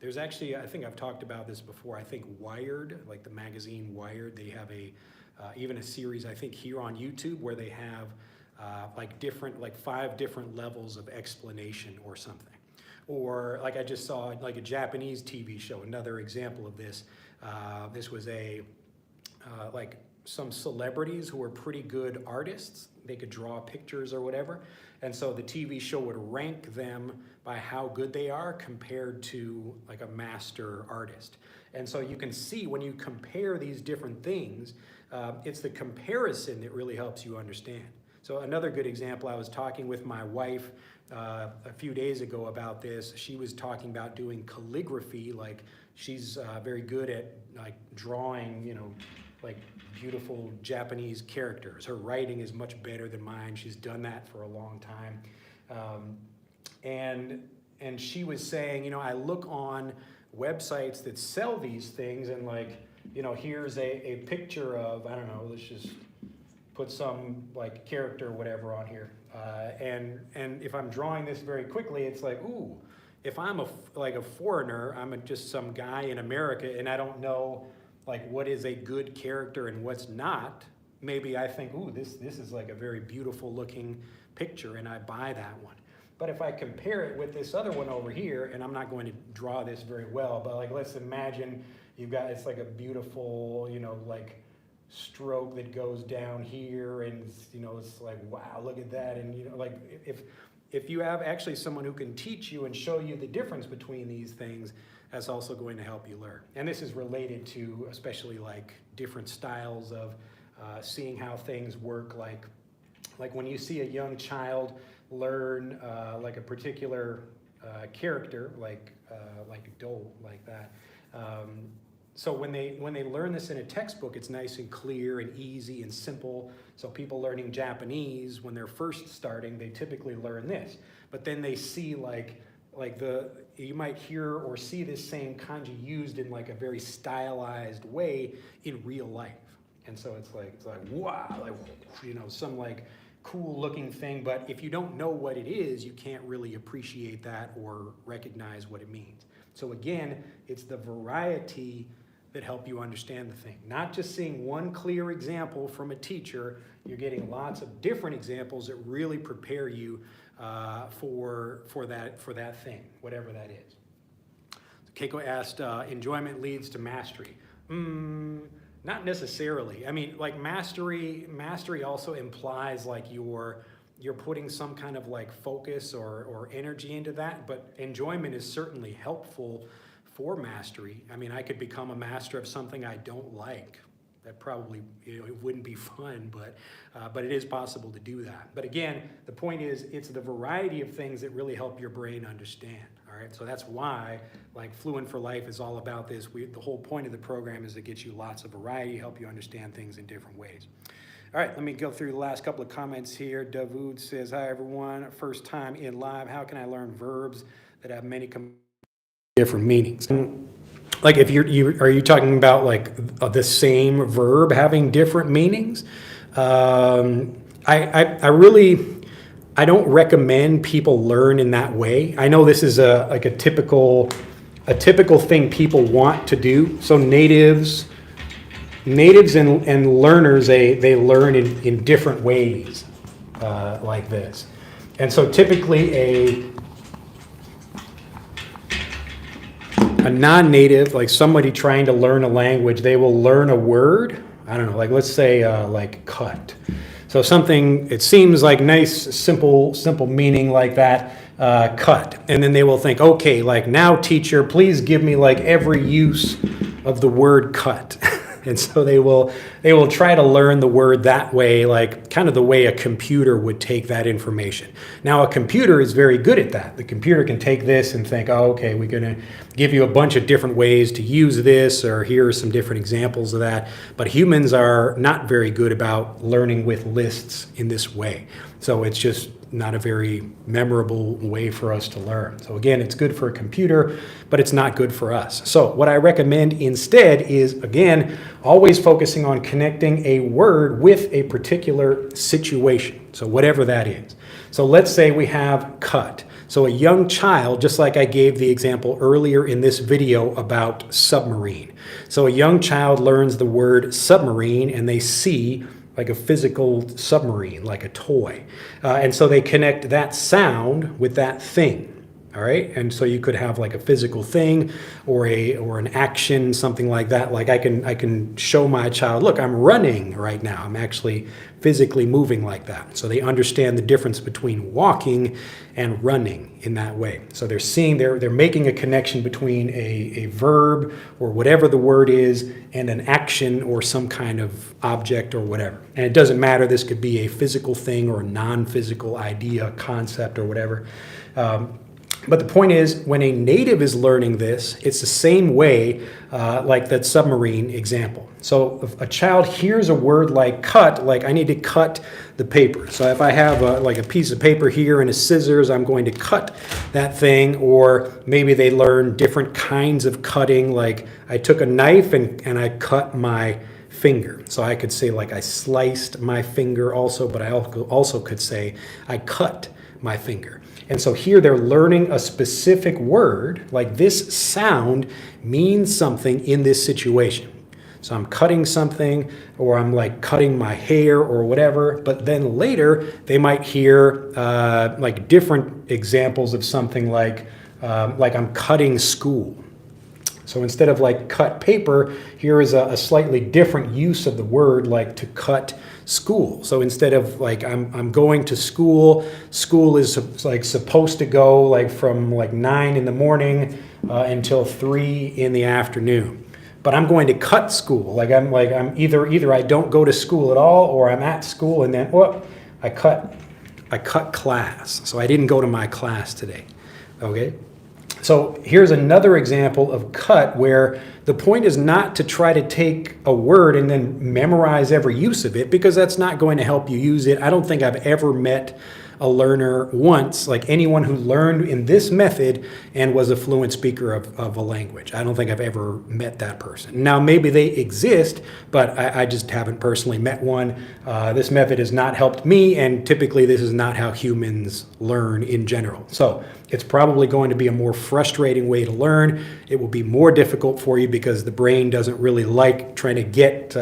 There's actually, I think I've talked about this before, I think Wired, like the magazine Wired, they have even a series, I think here on YouTube, where they have like 5 different levels of explanation or something. Or like I just saw like a Japanese TV show, another example of this. This was like some celebrities who were pretty good artists. They could draw pictures or whatever. And so the TV show would rank them by how good they are compared to like a master artist. And so you can see when you compare these different things, it's the comparison that really helps you understand. So another good example, I was talking with my wife a few days ago about this. She was talking about doing calligraphy, like she's very good at like drawing, you know, like beautiful Japanese characters. Her writing is much better than mine. She's done that for a long time. And she was saying, you know, I look on websites that sell these things and like, you know, here's a picture of, I don't know, let's just put some like character or whatever on here. And if I'm drawing this very quickly, it's like, ooh, if I'm like a foreigner, I'm just some guy in America and I don't know like what is a good character and what's not, maybe I think, ooh, this is like a very beautiful looking picture and I buy that one. But if I compare it with this other one over here, and I'm not going to draw this very well, but like let's imagine it's like a beautiful, you know, like stroke that goes down here and, you know, it's like, wow, look at that. And, you know, like if you have actually someone who can teach you and show you the difference between these things, that's also going to help you learn. And this is related to especially like different styles of seeing how things work. Like when you see a young child learn like a particular character, like do, like that. So when they learn this in a textbook, it's nice and clear and easy and simple. So people learning Japanese, when they're first starting, they typically learn this. But then they see you might hear or see this same kanji used in like a very stylized way in real life. And so it's like wow, like, you know, some like cool looking thing, but if you don't know what it is, you can't really appreciate that or recognize what it means. So again, it's the variety that help you understand the thing. Not just seeing one clear example from a teacher, you're getting lots of different examples that really prepare you for that thing, whatever that is. Keiko asked, enjoyment leads to mastery. Not necessarily. I mean, like mastery also implies like you're putting some kind of like focus or energy into that, but enjoyment is certainly helpful for mastery. I mean, I could become a master of something I don't like. That probably, you know, it wouldn't be fun, but it is possible to do that. But again, the point is, it's the variety of things that really help your brain understand. All right, so that's why, like, Fluent for Life is all about this. The whole point of the program is to get you lots of variety, help you understand things in different ways. All right, let me go through the last couple of comments here. Davoud says, hi everyone, first time in live. How can I learn verbs that have many different meanings? Like, if are you talking about like the same verb having different meanings? I don't recommend people learn in that way. I know this is a typical thing people want to do. So natives and learners, they learn in different ways like this. And so typically a non-native, like somebody trying to learn a language, they will learn a word. I don't know, like let's say like cut. So something, it seems like nice, simple meaning like that, cut. And then they will think, okay, like now teacher, please give me like every use of the word cut. And so they will try to learn the word that way, like kind of the way a computer would take that information. Now, a computer is very good at that. The computer can take this and think, oh, okay, we're going to give you a bunch of different ways to use this, or here are some different examples of that. But humans are not very good about learning with lists in this way. So it's just not a very memorable way for us to learn. So again, it's good for a computer, but it's not good for us. So what I recommend instead is, again, always focusing on connecting a word with a particular situation. So whatever that is. So let's say we have cut. So a young child, just like I gave the example earlier in this video about submarine. So a young child learns the word submarine and they see like a physical submarine, like a toy. And so they connect that sound with that thing. All right, and so you could have like a physical thing or an action, something like that. Like I can show my child, look, I'm running right now. I'm actually physically moving like that. So they understand the difference between walking and running in that way. So they're making a connection between a verb or whatever the word is and an action or some kind of object or whatever. And it doesn't matter. This could be a physical thing or a non-physical idea, concept or whatever. But the point is, when a native is learning this, it's the same way like that submarine example. So if a child hears a word like cut, like I need to cut the paper. So if I have like a piece of paper here and a scissors, I'm going to cut that thing. Or maybe they learn different kinds of cutting, like I took a knife and I cut my finger. So I could say like I sliced my finger also, but I also could say I cut my finger. And so here they're learning a specific word, like this sound means something in this situation. So I'm cutting something, or I'm like cutting my hair or whatever, but then later they might hear like different examples of something like I'm cutting school. So instead of like cut paper, here is a slightly different use of the word, like to cut school. So instead of like I'm going to school, school is like supposed to go like from like 9 in the morning until 3 in the afternoon. But I'm going to cut school. Like I'm either I don't go to school at all, or I'm at school and then I cut class. So I didn't go to my class today. Okay? So here's another example of cut where the point is not to try to take a word and then memorize every use of it, because that's not going to help you use it. I don't think I've ever met a learner once, like anyone who learned in this method and was a fluent speaker of a language. I don't think I've ever met that person. Now, maybe they exist, but I just haven't personally met one. This method has not helped me, and typically this is not how humans learn in general. So it's probably going to be a more frustrating way to learn. It will be more difficult for you because the brain doesn't really like trying to get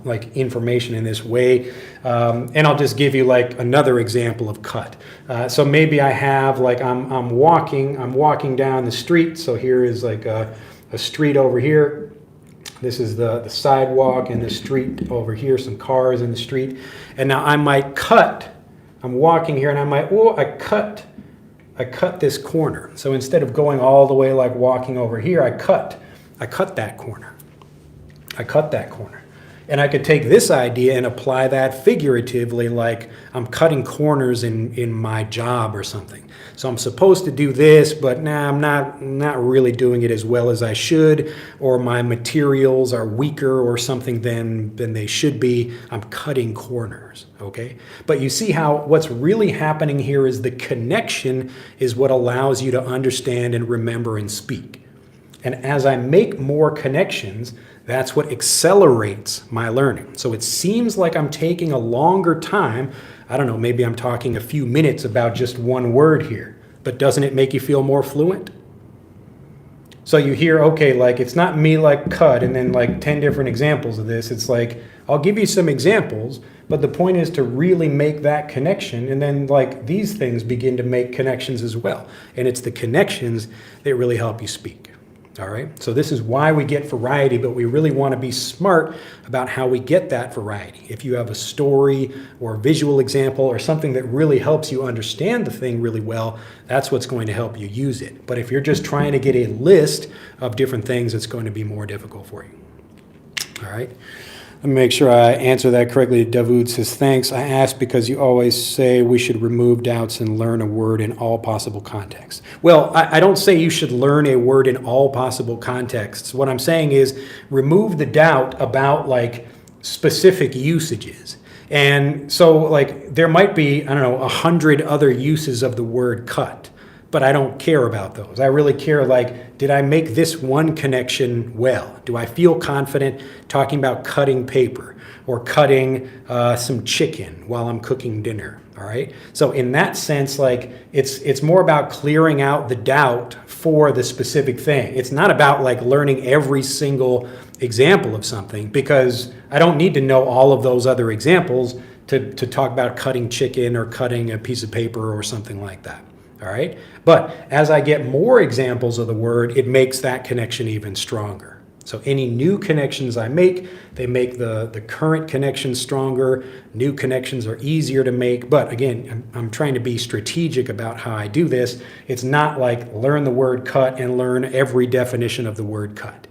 like information in this way. And I'll just give you like another example of cut. So maybe I have like I'm walking down the street. So here is like a street over here. This is the sidewalk, and the street over here, some cars in the street. And now I might cut. I'm walking here and I might, I cut this corner. So instead of going all the way like walking over here, I cut that corner. I cut that corner. And I could take this idea and apply that figuratively, like I'm cutting corners in my job or something. So I'm supposed to do this, but I'm not really doing it as well as I should, or my materials are weaker or something than they should be. I'm cutting corners, okay? But you see how what's really happening here is the connection is what allows you to understand and remember and speak. And as I make more connections, that's what accelerates my learning. So it seems like I'm taking a longer time. I don't know, maybe I'm talking a few minutes about just one word here, but doesn't it make you feel more fluent? So you hear, okay, like it's not me like cut and then like 10 different examples of this. It's like, I'll give you some examples, but the point is to really make that connection, and then like these things begin to make connections as well. And it's the connections that really help you speak. All right, so this is why we get variety, but we really want to be smart about how we get that variety. If you have a story or a visual example or something that really helps you understand the thing really well, that's what's going to help you use it. But if you're just trying to get a list of different things, it's going to be more difficult for you. All right. Let me make sure I answer that correctly. Dawood says, thanks. I asked because you always say we should remove doubts and learn a word in all possible contexts. Well, I don't say you should learn a word in all possible contexts. What I'm saying is remove the doubt about like specific usages. And so like there might be, I don't know, 100 other uses of the word cut, but I don't care about those. I really care like, did I make this one connection well? Do I feel confident talking about cutting paper or cutting some chicken while I'm cooking dinner? All right. So in that sense, like it's more about clearing out the doubt for the specific thing. It's not about like learning every single example of something, because I don't need to know all of those other examples to talk about cutting chicken or cutting a piece of paper or something like that. All right. But as I get more examples of the word, it makes that connection even stronger. So any new connections I make, they make the current connection stronger. New connections are easier to make. But again, I'm trying to be strategic about how I do this. It's not like learn the word cut and learn every definition of the word cut.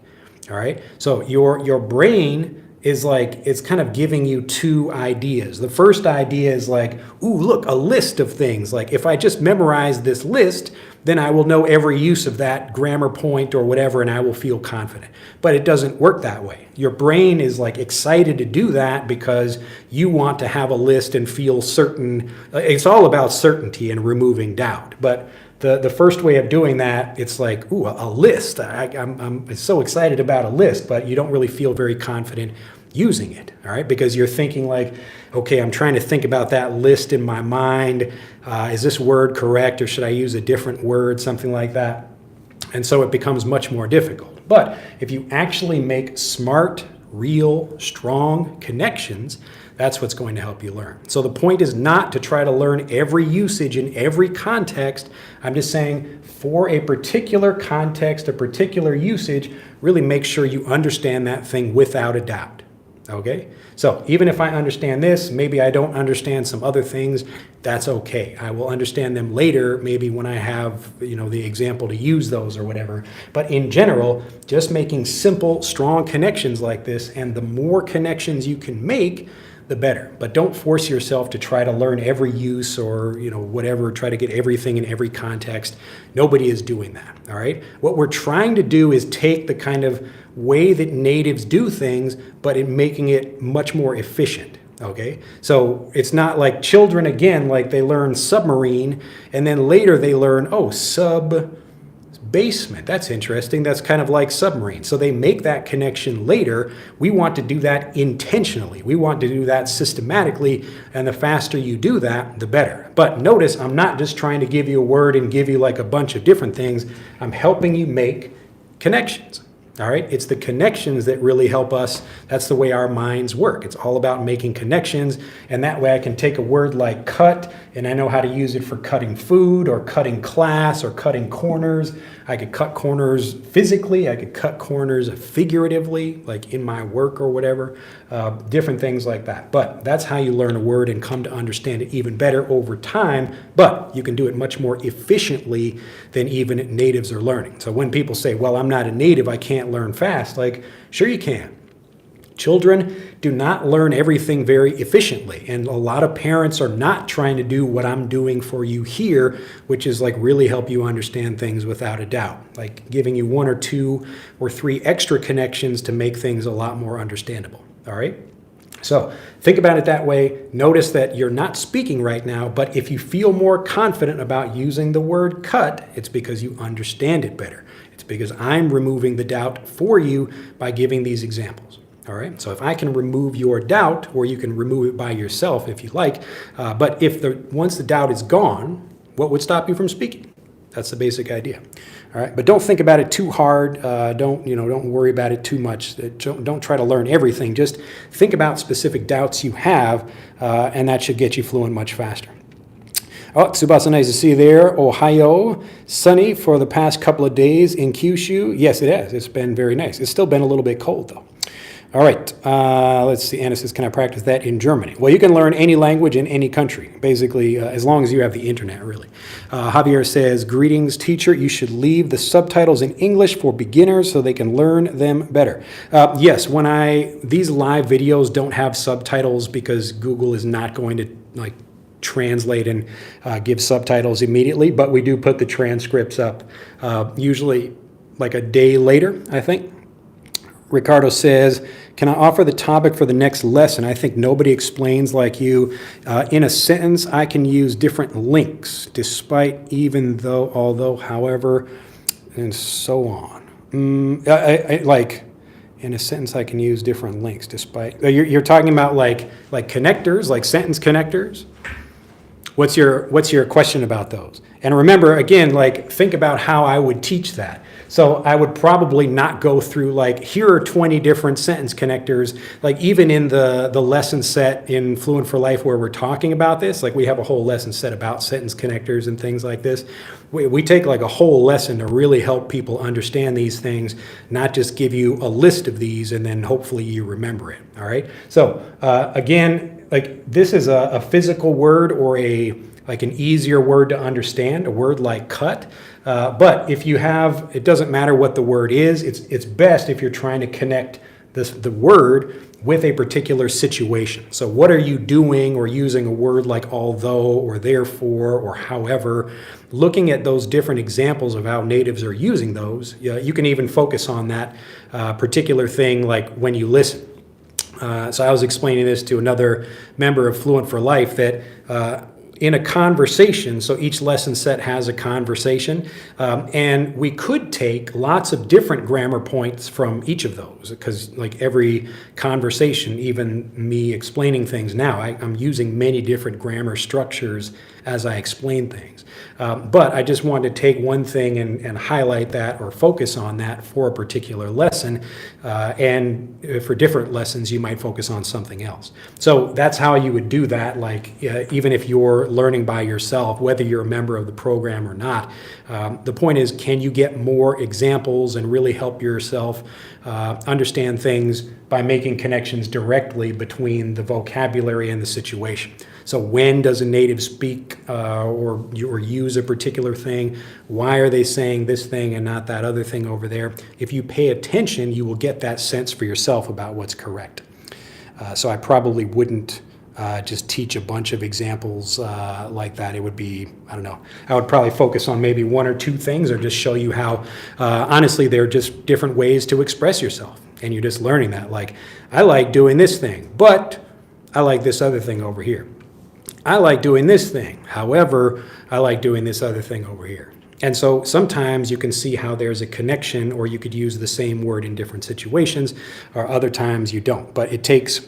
All right. So your brain is like, it's kind of giving you two ideas. The first idea is like, ooh, look, a list of things. Like if I just memorize this list, then I will know every use of that grammar point or whatever, and I will feel confident. But it doesn't work that way. Your brain is like excited to do that because you want to have a list and feel certain. It's all about certainty and removing doubt. But the first way of doing that, it's like, ooh, a list. I'm so excited about a list, but you don't really feel very confident using it, all right? Because you're thinking like, okay, I'm trying to think about that list in my mind. Is this word correct, or should I use a different word, something like that? And so it becomes much more difficult. But if you actually make smart, real, strong connections, that's what's going to help you learn. So the point is not to try to learn every usage in every context. I'm just saying for a particular context, a particular usage, really make sure you understand that thing without a doubt. Okay? So even if I understand this, maybe I don't understand some other things, that's okay. I will understand them later, maybe when I have, the example to use those or whatever. But in general, just making simple, strong connections like this, and the more connections you can make, the better. But don't force yourself to try to learn every use or, whatever, try to get everything in every context. Nobody is doing that, all right? What we're trying to do is take the kind of way that natives do things, but in making it much more efficient, okay? So it's not like children, again, like they learn submarine, and then later they learn, basement. That's interesting. That's kind of like submarine. So they make that connection later. We want to do that intentionally. We want to do that systematically, and the faster you do that, the better. But notice, I'm not just trying to give you a word and give you like a bunch of different things. I'm helping you make connections. All right? It's the connections that really help us. That's the way our minds work. It's all about making connections, and that way I can take a word like cut, and I know how to use it for cutting food or cutting class or cutting corners. I could cut corners physically. I could cut corners figuratively, like in my work or whatever, different things like that. But that's how you learn a word and come to understand it even better over time, but you can do it much more efficiently than even natives are learning. So when people say, well, I'm not a native, I can't learn fast, like, sure you can. Children do not learn everything very efficiently, and a lot of parents are not trying to do what I'm doing for you here, which is like really help you understand things without a doubt, like giving you 1 or 2 or 3 extra connections to make things a lot more understandable, all right? So think about it that way. Notice that you're not speaking right now, but if you feel more confident about using the word cut, it's because you understand it better. It's because I'm removing the doubt for you by giving these examples. All right. So if I can remove your doubt, or you can remove it by yourself if you like, but once the doubt is gone, what would stop you from speaking? That's the basic idea. All right. But don't think about it too hard. Don't worry about it too much. Don't try to learn everything. Just think about specific doubts you have, and that should get you fluent much faster. Oh, Tsubasa, nice to see you there. Ohio, sunny for the past couple of days in Kyushu. Yes, it has. It's been very nice. It's still been a little bit cold, though. All right, let's see. Anna says, can I practice that in Germany? Well, you can learn any language in any country, basically, as long as you have the internet, really. Javier says, greetings, teacher. You should leave the subtitles in English for beginners so they can learn them better. Yes, these live videos don't have subtitles because Google is not going to translate and give subtitles immediately, but we do put the transcripts up usually like a day later, I think. Ricardo says, can I offer the topic for the next lesson? I think nobody explains like you. In a sentence, I can use different links, despite, even though, although, however, and so on. In a sentence, I can use different links, despite. You're talking about like connectors, like sentence connectors? What's your question about those? And remember, again, think about how I would teach that. So I would probably not go through here are 20 different sentence connectors. Even in the lesson set in Fluent for Life where we're talking about this, we have a whole lesson set about sentence connectors and things like this. We take a whole lesson to really help people understand these things, not just give you a list of these and then hopefully you remember it, all right? So again, this is a physical word or an easier word to understand, a word like cut. But if you have, it doesn't matter what the word is, it's best if you're trying to connect the word with a particular situation. So what are you doing, or using a word like although or therefore or however, looking at those different examples of how natives are using those, you can even focus on that particular thing when you listen. So I was explaining this to another member of Fluent for Life that in a conversation, so each lesson set has a conversation, and we could take lots of different grammar points from each of those, because every conversation, even me explaining things now, I'm using many different grammar structures as I explain things. But I just wanted to take one thing and highlight that or focus on that for a particular lesson, and for different lessons you might focus on something else. So that's how you would do that, even if you're learning by yourself, whether you're a member of the program or not. The point is, can you get more examples and really help yourself understand things by making connections directly between the vocabulary and the situation? So when does a native speak or use a particular thing? Why are they saying this thing and not that other thing over there? If you pay attention, you will get that sense for yourself about what's correct. So I probably wouldn't just teach a bunch of examples like that. It would be, I don't know, I would probably focus on maybe one or two things, or just show you how, honestly, they're just different ways to express yourself. And you're just learning that. I like doing this thing, but I like this other thing over here. I like doing this thing. However, I like doing this other thing over here. And so sometimes you can see how there's a connection, or you could use the same word in different situations, or other times you don't. But it takes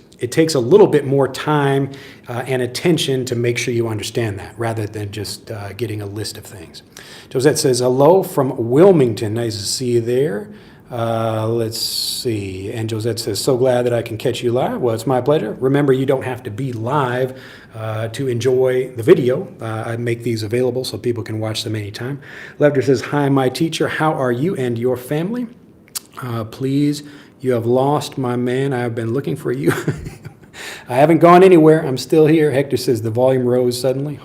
a little bit more time and attention to make sure you understand that, rather than just getting a list of things. Josette says, hello from Wilmington. Nice to see you there. Let's see. And Josette says, so glad that I can catch you live. Well, it's my pleasure. Remember, you don't have to be live to enjoy the video. I make these available so people can watch them anytime. Levder says, hi, my teacher. How are you and your family? Please, you have lost my man. I have been looking for you. I haven't gone anywhere. I'm still here. Hector says the volume rose suddenly.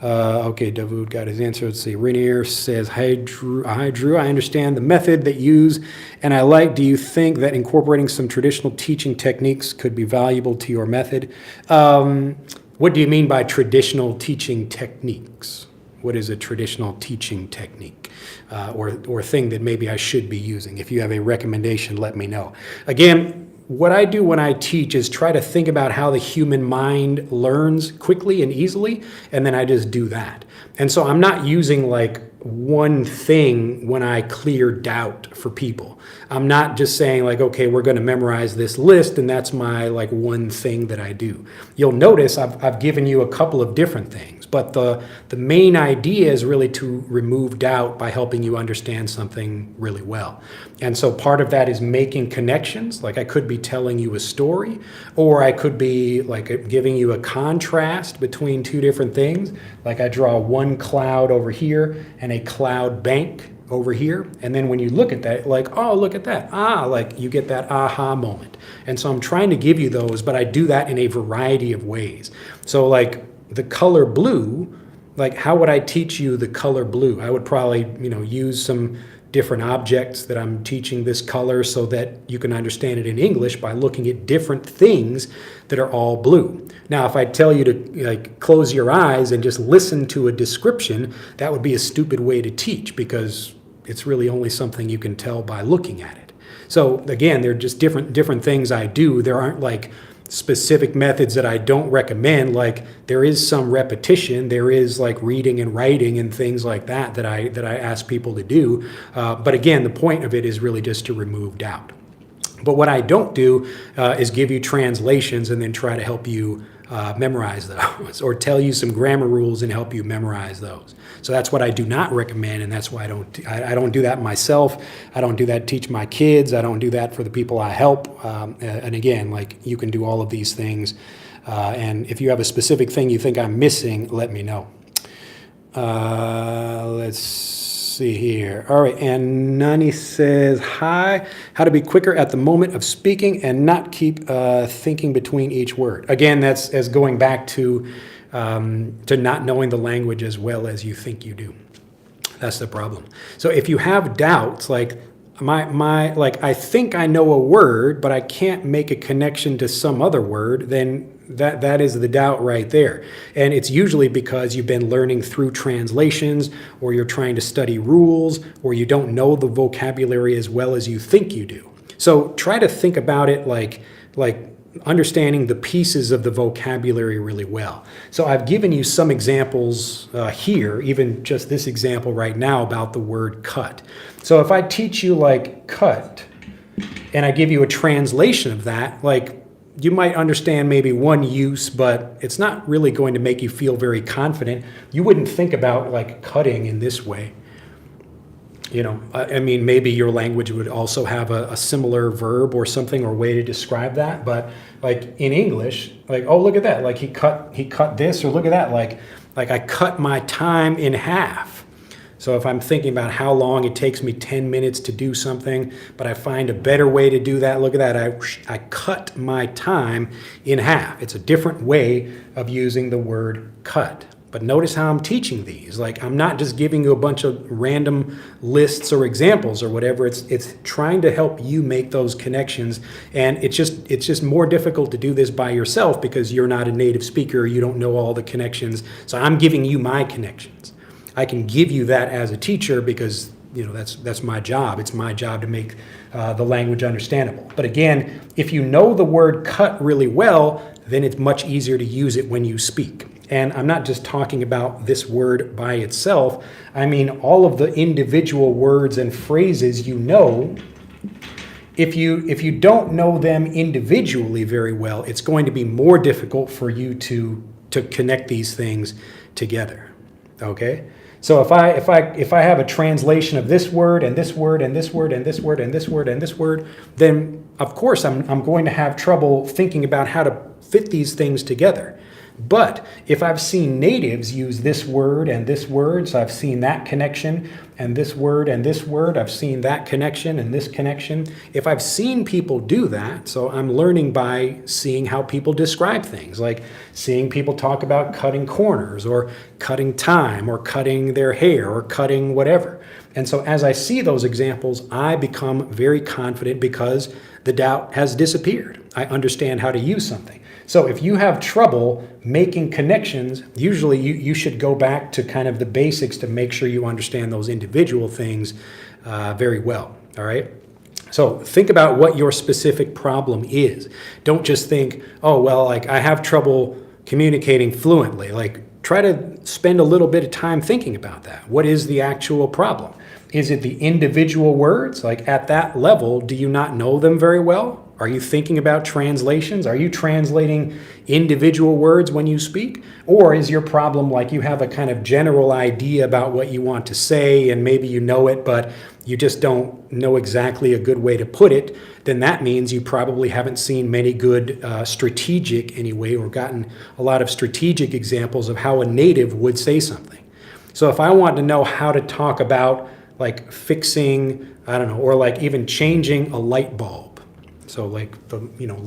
Okay, Davud got his answer. Let's see. Rainier says, hi, Drew. I understand the method that you use, and I like. Do you think that incorporating some traditional teaching techniques could be valuable to your method? What do you mean by traditional teaching techniques? What is a traditional teaching technique or thing that maybe I should be using? If you have a recommendation, let me know. Again, what I do when I teach is try to think about how the human mind learns quickly and easily, and then I just do that. And so I'm not using one thing when I clear doubt for people. I'm not just saying okay, we're going to memorize this list and that's my one thing that I do. You'll notice I've given you a couple of different things, but the main idea is really to remove doubt by helping you understand something really well. And so part of that is making connections. I could be telling you a story, or I could be giving you a contrast between two different things. I draw one cloud over here and a cloud bank over here. And then when you look at that, like, oh, look at that. Ah, like you get that aha moment. And so I'm trying to give you those, but I do that in a variety of ways. So like the color blue, like how would I teach you the color blue? I would probably, use some different objects that I'm teaching this color so that you can understand it in English by looking at different things that are all blue. Now, if I tell you to close your eyes and just listen to a description, that would be a stupid way to teach because it's really only something you can tell by looking at it. So again, they're just different things I do. There aren't like specific methods that I don't recommend. Like there is some repetition, there is like reading and writing and things like that that I ask people to do. But again, the point of it is really just to remove doubt. But what I don't do is give you translations and then try to help you memorize those or tell you some grammar rules and help you memorize those. So that's what I do not recommend, and that's why I don't do that myself. I don't do that to teach my kids. I don't do that for the people I help. And again, like you can do all of these things. And if you have a specific thing you think I'm missing, let me know. Let's see here. All right, and Nani says, hi, how to be quicker at the moment of speaking and not keep thinking between each word. Again, that's as going back to not knowing the language as well as you think you do. That's the problem. So if you have doubts, like I think I know a word, but I can't make a connection to some other word, then that is the doubt right there. And it's usually because you've been learning through translations, or you're trying to study rules, or you don't know the vocabulary as well as you think you do. So try to think about it like understanding the pieces of the vocabulary really well. So I've given you some examples here, even just this example right now about the word cut. So if I teach you like cut, and I give you a translation of that, like you might understand maybe one use, but it's not really going to make you feel very confident. You wouldn't think about like cutting in this way. I mean, maybe your language would also have a similar verb or something or way to describe that. But like in English, like, oh, look at that. Like he cut this, or look at that. Like I cut my time in half. So if I'm thinking about how long it takes me 10 minutes to do something, but I find a better way to do that, look at that. I cut my time in half. It's a different way of using the word cut. But notice how I'm teaching these. Like I'm not just giving you a bunch of random lists or examples or whatever. It's trying to help you make those connections. And it's just more difficult to do this by yourself because you're not a native speaker. You don't know all the connections. So I'm giving you my connections. I can give you that as a teacher because that's my job. It's my job to make the language understandable. But again, if you know the word cut really well, then it's much easier to use it when you speak. And I'm not just talking about this word by itself. I mean all of the individual words and phrases If you don't know them individually very well, it's going to be more difficult for you to connect these things together. Okay? So if I have a translation of this word and this word and this word and this word and this word and this word, then of course I'm going to have trouble thinking about how to fit these things together. But if I've seen natives use this word and this word, so I've seen that connection, and this word, I've seen that connection and this connection. If I've seen people do that, so I'm learning by seeing how people describe things, like seeing people talk about cutting corners or cutting time or cutting their hair or cutting whatever. And so as I see those examples, I become very confident because the doubt has disappeared. I understand how to use something. So if you have trouble making connections, usually you should go back to kind of the basics to make sure you understand those individual things very well, all right? So think about what your specific problem is. Don't just think, oh, well, like I have trouble communicating fluently. Like try to spend a little bit of time thinking about that. What is the actual problem? Is it the individual words? Like at that level, do you not know them very well? Are you thinking about translations? Are you translating individual words when you speak? Or is your problem like you have a kind of general idea about what you want to say and maybe you know it, but you just don't know exactly a good way to put it? Then that means you probably haven't seen many good strategic anyway, or gotten a lot of strategic examples of how a native would say something. So if I want to know how to talk about like fixing, I don't know, or like even changing a light bulb. So like the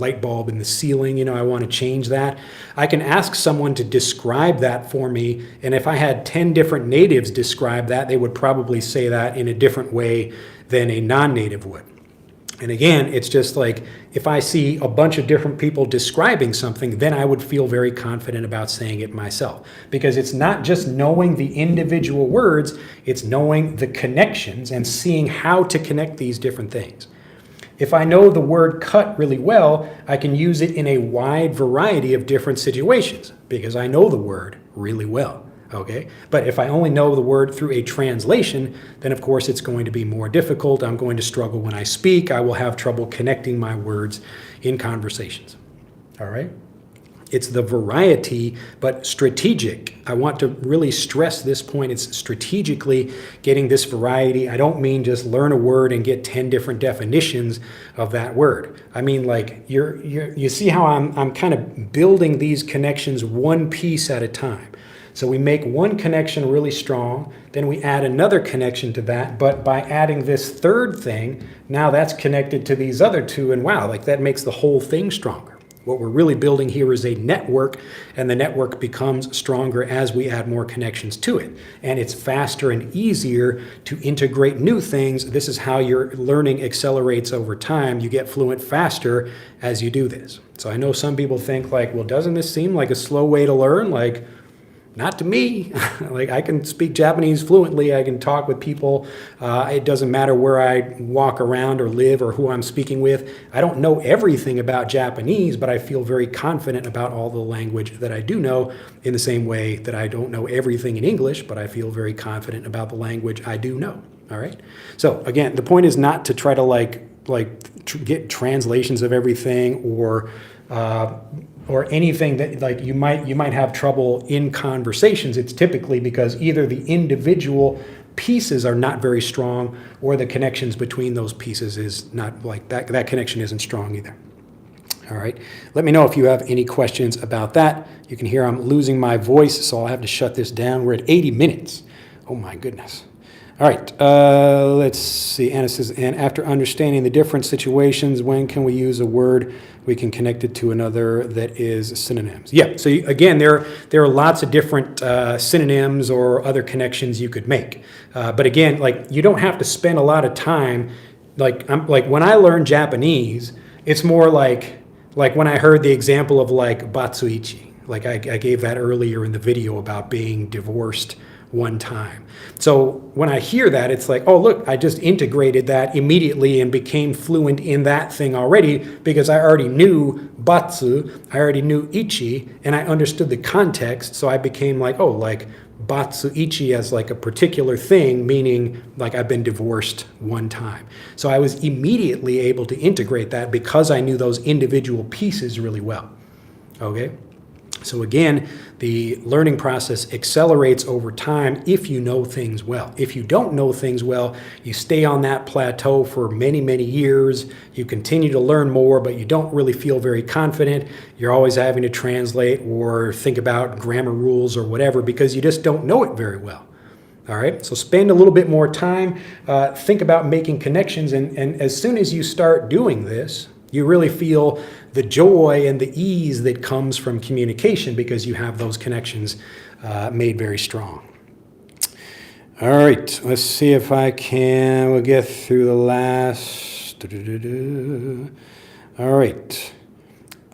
light bulb in the ceiling, I want to change that. I can ask someone to describe that for me, and if I had 10 different natives describe that, they would probably say that in a different way than a non-native would. And again, it's just like if I see a bunch of different people describing something, then I would feel very confident about saying it myself. Because it's not just knowing the individual words, it's knowing the connections and seeing how to connect these different things. If I know the word cut really well, I can use it in a wide variety of different situations because I know the word really well. Okay, but if I only know the word through a translation, then of course it's going to be more difficult. I'm going to struggle when I speak. I will have trouble connecting my words in conversations. All right? It's the variety, but strategic. I want to really stress this point. It's strategically getting this variety. I don't mean just learn a word and get 10 different definitions of that word. I mean, like you see how I'm kind of building these connections one piece at a time. So we make one connection really strong, then we add another connection to that, but by adding this third thing, now that's connected to these other two, and wow, like that makes the whole thing stronger. What we're really building here is a network, and the network becomes stronger as we add more connections to it. And it's faster and easier to integrate new things. This is how your learning accelerates over time. You get fluent faster as you do this. So I know some people think like, well, doesn't this seem like a slow way to learn? Like, not to me. Like I can speak Japanese fluently. I can talk with people. It doesn't matter where I walk around or live or who I'm speaking with. I don't know everything about Japanese, but I feel very confident about all the language that I do know, in the same way that I don't know everything in English, but I feel very confident about the language I do know. All right. So again, the point is not to try to get translations of everything or anything that like you might have trouble in conversations. It's typically because either the individual pieces are not very strong or the connections between those pieces is not like that connection isn't strong either. All right, let me know if you have any questions about that. You can hear I'm losing my voice, so I'll have to shut this down. We're at 80 minutes. Oh my goodness. All right, let's see. Anna says, and after understanding the different situations, when can we use a word we can connect it to another that is synonyms? Yeah, so again, there are lots of different synonyms or other connections you could make. But again, like you don't have to spend a lot of time. Like when I learned Japanese, it's more like when I heard the example of like batsuichi. Like I gave that earlier in the video about being divorced one time. So when I hear that, it's like, oh, look, I just integrated that immediately and became fluent in that thing already because I already knew batsu, I already knew ichi, and I understood the context. So I became like, oh, like batsu ichi as like a particular thing, meaning like I've been divorced one time. So I was immediately able to integrate that because I knew those individual pieces really well. Okay? So again, the learning process accelerates over time if you know things well. If you don't know things well, you stay on that plateau for many, many years. You continue to learn more, but you don't really feel very confident. You're always having to translate or think about grammar rules or whatever because you just don't know it very well. All right, so spend a little bit more time, think about making connections, and as soon as you start doing this, you really feel the joy and the ease that comes from communication because you have those connections made very strong. All right, let's see if we'll get through the last. All right.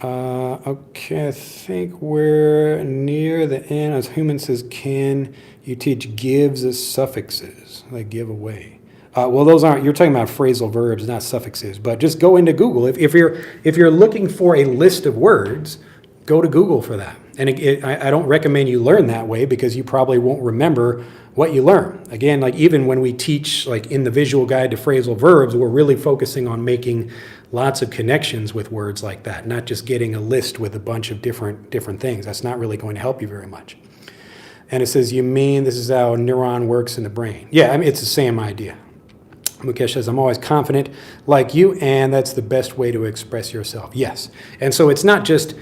Okay, I think we're near the end. As Human says, can you teach gives as suffixes, like give away? Well, those aren't, you're talking about phrasal verbs, not suffixes, but just go into Google. If you're looking for a list of words, go to Google for that. And I don't recommend you learn that way because you probably won't remember what you learn. Again, like even when we teach like in the visual guide to phrasal verbs, we're really focusing on making lots of connections with words like that, not just getting a list with a bunch of different things. That's not really going to help you very much. And it says, you mean this is how a neuron works in the brain? Yeah, I mean, it's the same idea. Mukesh says, I'm always confident like you, and that's the best way to express yourself. Yes. And so it's not just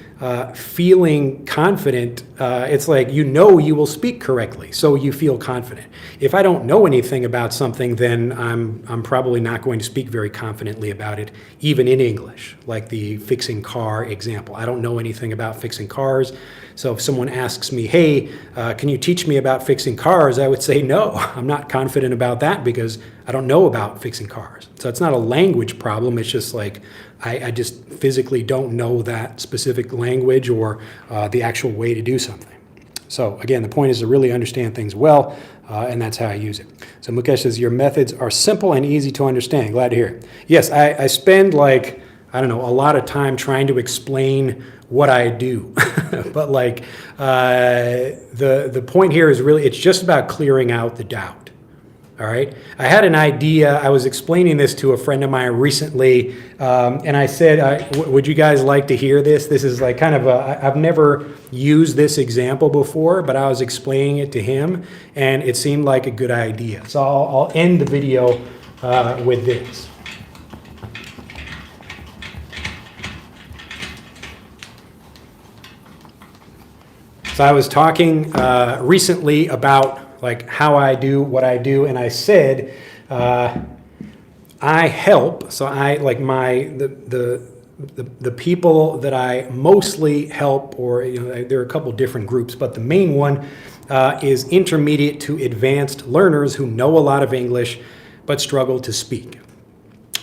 feeling confident. It's like you know you will speak correctly, so you feel confident. If I don't know anything about something, then I'm probably not going to speak very confidently about it, even in English, like the fixing car example. I don't know anything about fixing cars. So if someone asks me, hey, can you teach me about fixing cars? I would say, no, I'm not confident about that because I don't know about fixing cars. So it's not a language problem. It's just like I just physically don't know that specific language or the actual way to do something. So again, the point is to really understand things well, and that's how I use it. So Mukesh says, your methods are simple and easy to understand. Glad to hear it. Yes, I spend like, I don't know, a lot of time trying to explain what I do. But like the point here is really, it's just about clearing out the doubt. All right. I had an idea. I was explaining this to a friend of mine recently, and I said, would you guys like to hear this? This is like kind of I've never used this example before, but I was explaining it to him, and it seemed like a good idea. So I'll end the video with this. So I was talking recently about like how I do what I do, and I said I help. So I like the people that I mostly help, or there are a couple different groups, but the main one is intermediate to advanced learners who know a lot of English but struggle to speak.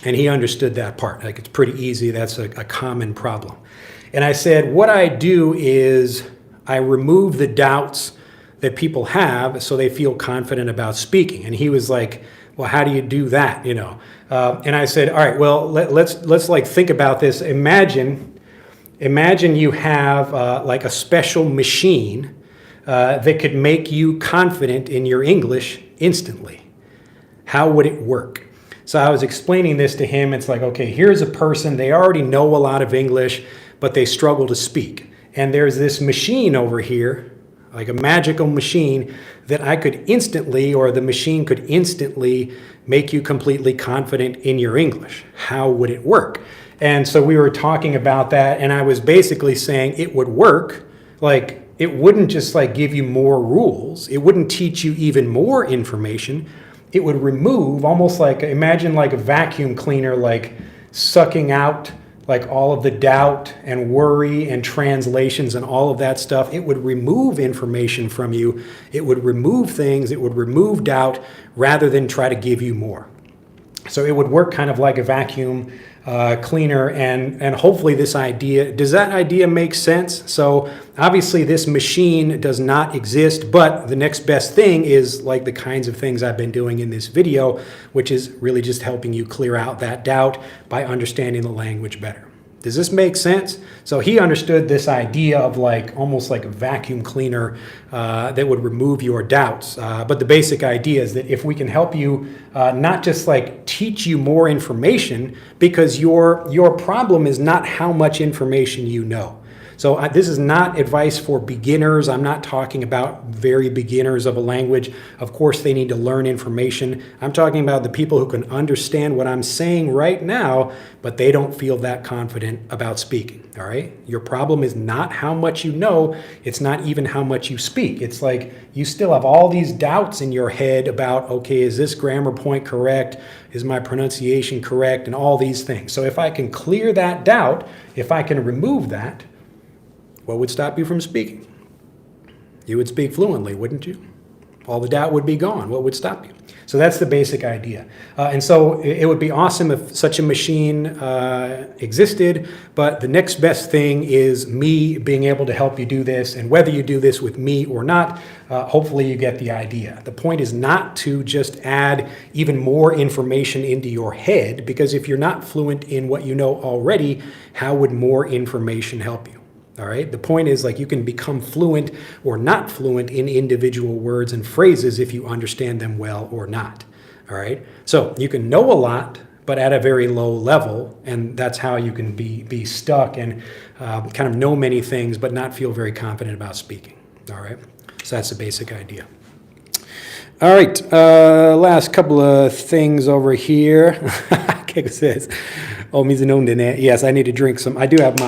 And he understood that part. Like it's pretty easy. That's a common problem. And I said what I do is I remove the doubts that people have so they feel confident about speaking. And he was like, well, how do you do that? And I said, all right, well, let's like think about this. Imagine you have like a special machine that could make you confident in your English instantly. How would it work? So I was explaining this to him. It's like, okay, here's a person, they already know a lot of English, but they struggle to speak. And there's this machine over here, like a magical machine that I could instantly, or the machine could instantly make you completely confident in your English. How would it work? And so we were talking about that, and I was basically saying it would work. Like it wouldn't just like give you more rules. It wouldn't teach you even more information. It would remove, almost like, imagine like a vacuum cleaner, like sucking out like all of the doubt and worry and translations and all of that stuff. It would remove information from you. It would remove things. It would remove doubt rather than try to give you more. So it would work kind of like a vacuum cleaner, and hopefully this idea, does that idea make sense? So obviously this machine does not exist, but the next best thing is like the kinds of things I've been doing in this video, which is really just helping you clear out that doubt by understanding the language better. Does this make sense? So he understood this idea of like almost like a vacuum cleaner that would remove your doubts. But the basic idea is that if we can help you not just like teach you more information, because your problem is not how much information you know. So this is not advice for beginners. I'm not talking about very beginners of a language. Of course, they need to learn information. I'm talking about the people who can understand what I'm saying right now, but they don't feel that confident about speaking, all right? Your problem is not how much you know. It's not even how much you speak. It's like you still have all these doubts in your head about, okay, is this grammar point correct? Is my pronunciation correct? And all these things. So if I can clear that doubt, if I can remove that, what would stop you from speaking? You would speak fluently, wouldn't you? All the doubt would be gone. What would stop you? So that's the basic idea. And so it would be awesome if such a machine existed, but the next best thing is me being able to help you do this. And whether you do this with me or not, hopefully you get the idea. The point is not to just add even more information into your head, because if you're not fluent in what you know already, how would more information help you? All right. The point is like you can become fluent or not fluent in individual words and phrases if you understand them well or not. All right. So you can know a lot, but at a very low level. And that's how you can be stuck and kind of know many things, but not feel very confident about speaking. All right. So that's the basic idea. All right, last couple of things over here. Keiko says, "Oh, yes, I need to drink some. I do have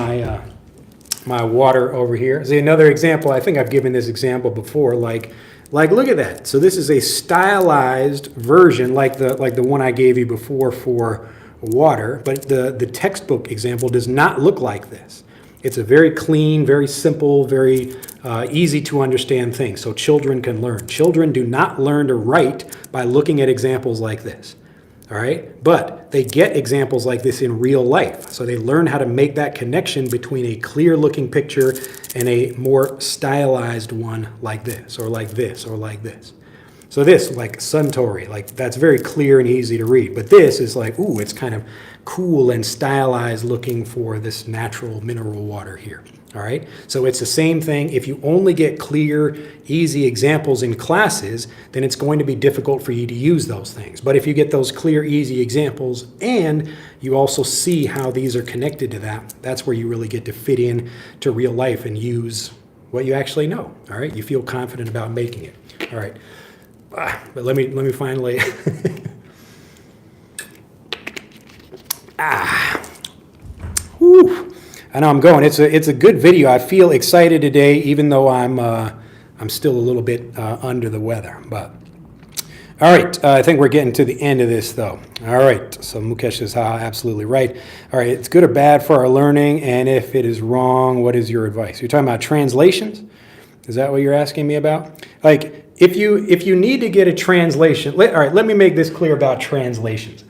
my water over here." See, another example. I think I've given this example before. Like, look at that. So this is a stylized version, like the one I gave you before for water. But the textbook example does not look like this. It's a very clean, very simple, very easy to understand thing. So children can learn. Children do not learn to write by looking at examples like this. All right, but they get examples like this in real life. So they learn how to make that connection between a clear looking picture and a more stylized one like this, or like this, or like this. So this, like Suntory, like that's very clear and easy to read. But this is like, ooh, it's kind of cool and stylized looking for this natural mineral water here. All right, so it's the same thing. If you only get clear, easy examples in classes, then it's going to be difficult for you to use those things. But if you get those clear, easy examples and you also see how these are connected to that, that's where you really get to fit in to real life and use what you actually know. All right, you feel confident about making it. All right, but let me finally. Whew. I know I'm going. It's a good video. I feel excited today, even though I'm still a little bit under the weather. But all right, I think we're getting to the end of this, though. All right. So Mukesh says, absolutely right. All right, it's good or bad for our learning, and if it is wrong, what is your advice? You're talking about translations. Is that what you're asking me about? Like, if you need to get a translation, all right. Let me make this clear about translations.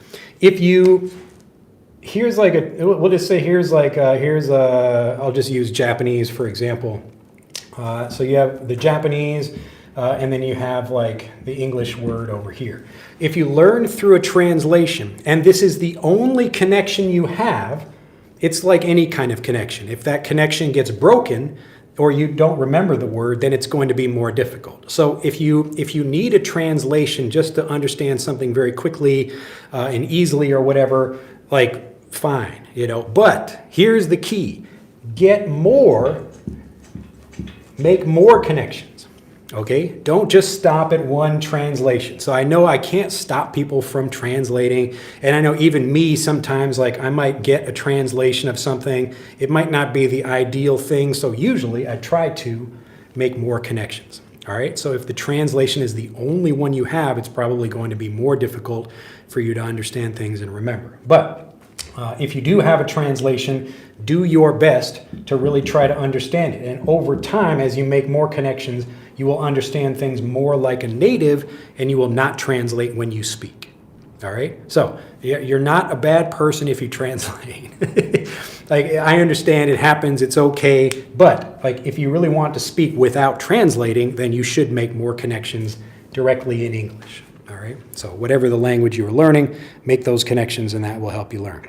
Here's like we'll just say I'll just use Japanese for example. So you have the Japanese and then you have like the English word over here. If you learn through a translation and this is the only connection you have, it's like any kind of connection. If that connection gets broken or you don't remember the word, then it's going to be more difficult. So if you need a translation just to understand something very quickly and easily or whatever, like, fine, but here's the key. Make more connections, okay? Don't just stop at one translation. So I know I can't stop people from translating, and I know even me sometimes, like I might get a translation of something. It might not be the ideal thing, so usually I try to make more connections, all right? So if the translation is the only one you have, it's probably going to be more difficult for you to understand things and remember. But if you do have a translation, do your best to really try to understand it. And over time, as you make more connections, you will understand things more like a native and you will not translate when you speak. All right? So you're not a bad person if you translate. Like, I understand it happens, it's okay. But like, if you really want to speak without translating, then you should make more connections directly in English. All right? So whatever the language you are learning, make those connections and that will help you learn.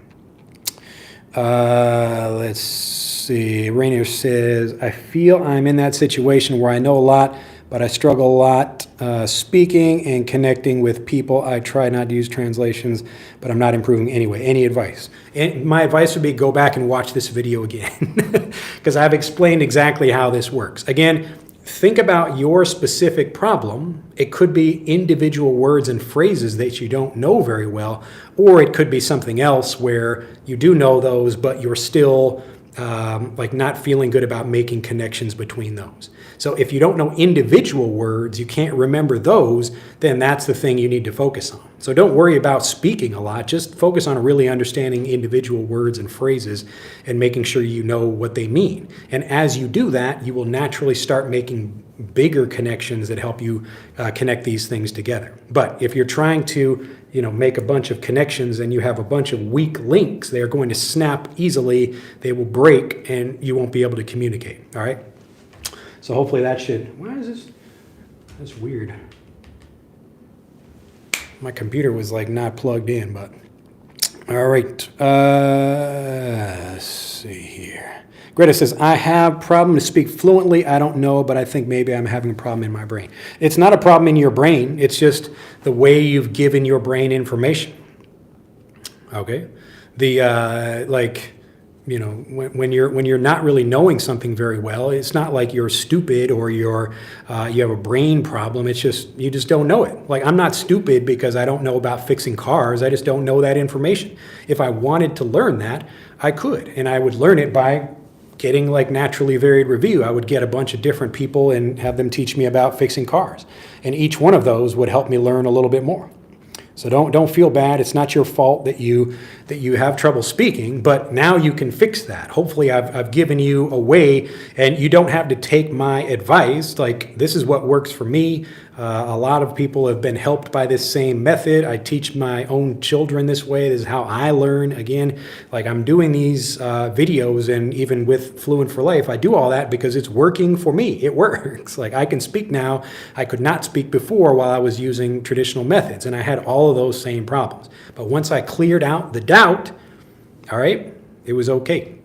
Let's see. Rainier says, I feel I'm in that situation where I know a lot, but I struggle a lot speaking and connecting with people. I try not to use translations, but I'm not improving anyway. Any advice? And my advice would be go back and watch this video again because I've explained exactly how this works. Again, think about your specific problem. It could be individual words and phrases that you don't know very well, or it could be something else where you do know those, but you're still like not feeling good about making connections between those. So if you don't know individual words, you can't remember those, then that's the thing you need to focus on. So don't worry about speaking a lot, just focus on really understanding individual words and phrases and making sure you know what they mean. And as you do that, you will naturally start making bigger connections that help you connect these things together. But if you're trying to make a bunch of connections and you have a bunch of weak links, they are going to snap easily, they will break, and you won't be able to communicate, all right? So hopefully that should, why is this, that's weird. My computer was like not plugged in, but all right. Let's see here. Greta says, I have problem to speak fluently. I don't know, but I think maybe I'm having a problem in my brain. It's not a problem in your brain. It's just the way you've given your brain information. Okay? when you're not really knowing something very well, it's not like you're stupid or you have a brain problem. It's just you just don't know it. Like, I'm not stupid because I don't know about fixing cars. I just don't know that information. If I wanted to learn that, I could, and I would learn it by getting like naturally varied review. I would get a bunch of different people and have them teach me about fixing cars, and each one of those would help me learn a little bit more. So don't feel bad. It's not your fault that you have trouble speaking, but now you can fix that. Hopefully I've given you a way, and you don't have to take my advice. Like, this is what works for me. A lot of people have been helped by this same method. I teach my own children this way. This is how I learn. Again, like, I'm doing these videos, and even with Fluent for Life, I do all that because it's working for me. It works. Like, I can speak now. I could not speak before while I was using traditional methods, and I had all of those same problems. But once I cleared out the doubt, all right, it was okay.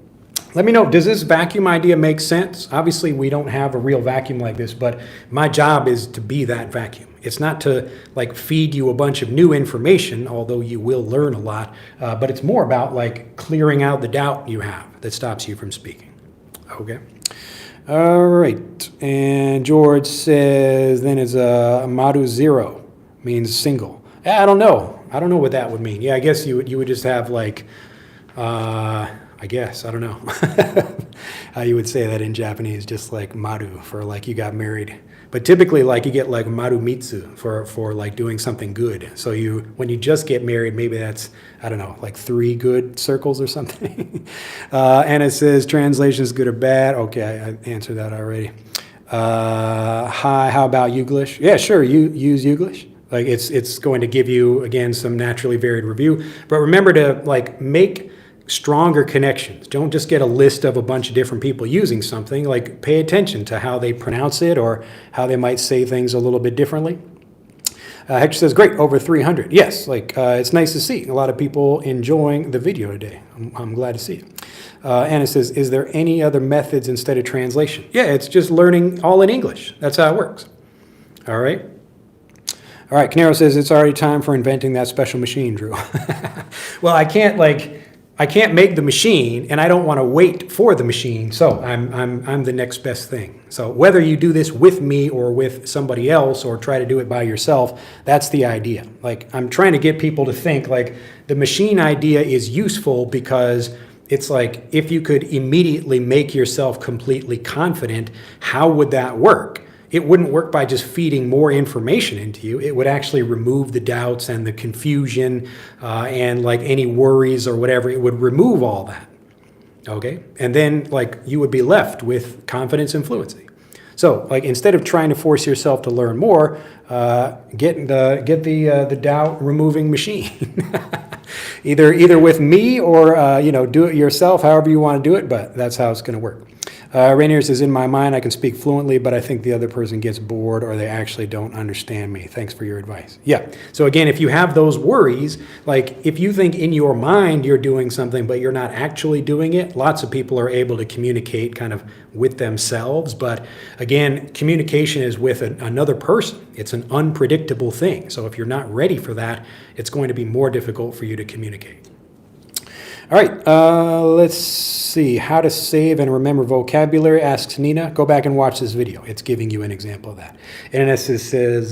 Let me know, does this vacuum idea make sense? Obviously, we don't have a real vacuum like this, but my job is to be that vacuum. It's not to like feed you a bunch of new information, although you will learn a lot, but it's more about like clearing out the doubt you have that stops you from speaking. Okay. All right. And George says, then is Madu zero, means single. I don't know. I don't know what that would mean. Yeah, I guess you would just have like, I guess, I don't know how you would say that in Japanese, just like maru for like you got married. But typically, like, you get like maru mitsu for like doing something good. So when you just get married, maybe that's, I don't know, like 3 good circles or something. And it says translation is good or bad. Okay, I answered that already. Hi, how about Youglish? Yeah, sure, you use Youglish. Like, it's going to give you, again, some naturally varied review. But remember to like make stronger connections. Don't just get a list of a bunch of different people using something. Like, pay attention to how they pronounce it or how they might say things a little bit differently. Hector says, great, over 300. Yes, like, it's nice to see a lot of people enjoying the video today. I'm glad to see it. Anna says, is there any other methods instead of translation? Yeah, it's just learning all in English. That's how it works. All right. All right, Canaro says, it's already time for inventing that special machine, Drew. Well, I can't make the machine, and I don't want to wait for the machine, so I'm the next best thing. So whether you do this with me or with somebody else or try to do it by yourself, that's the idea. Like, I'm trying to get people to think like the machine idea is useful because it's like, if you could immediately make yourself completely confident, how would that work? It wouldn't work by just feeding more information into you. It would actually remove the doubts and the confusion and like any worries or whatever. It would remove all that, okay? And then like you would be left with confidence and fluency. So like, instead of trying to force yourself to learn more, get the doubt removing machine. either with me or do it yourself, however you want to do it, but that's how it's going to work. Rainier says, in my mind, I can speak fluently, but I think the other person gets bored or they actually don't understand me. Thanks for your advice. Yeah. So again, if you have those worries, like if you think in your mind you're doing something, but you're not actually doing it, lots of people are able to communicate kind of with themselves. But again, communication is with another person. It's an unpredictable thing. So if you're not ready for that, it's going to be more difficult for you to communicate. All right, let's see. How to save and remember vocabulary, asks Nina. Go back and watch this video. It's giving you an example of that. And it says,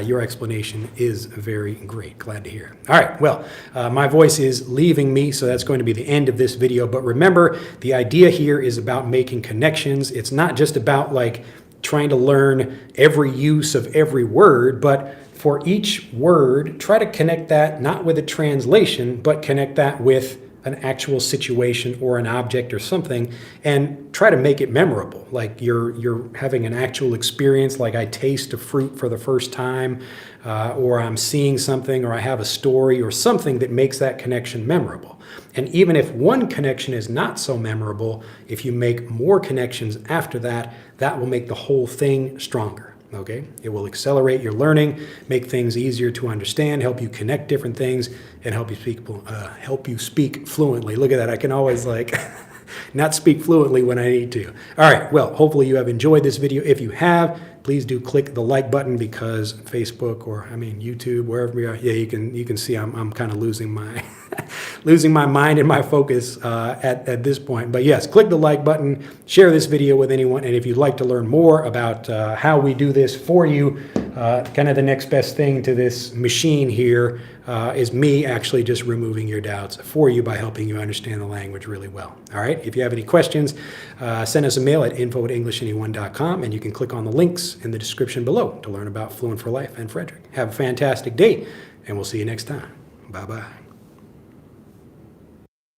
your explanation is very great. Glad to hear. All right, well, my voice is leaving me, so that's going to be the end of this video. But remember, the idea here is about making connections. It's not just about like trying to learn every use of every word, but for each word, try to connect that not with a translation, but connect that with an actual situation or an object or something, and try to make it memorable. Like you're having an actual experience, like I taste a fruit for the first time, or I'm seeing something, or I have a story or something that makes that connection memorable. And even if one connection is not so memorable, if you make more connections after that, that will make the whole thing stronger. Okay, it will accelerate your learning, make things easier to understand, help you connect different things, and help you speak fluently. Look at that, I can always like not speak fluently when I need to. All right, well, hopefully you have enjoyed this video. If you have, please do click the like button, because Facebook or YouTube, wherever we are, yeah, you can see I'm kind of losing my losing my mind and my focus at this point. But yes, click the like button, share this video with anyone, and if you'd like to learn more about how we do this for you, kind of the next best thing to this machine here is me actually just removing your doubts for you by helping you understand the language really well. All right, if you have any questions, send us a mail at info@englishanyone.com, and you can click on the links in the description below to learn about Fluent for Life and Frederick. Have a fantastic day, and we'll see you next time. Bye-bye.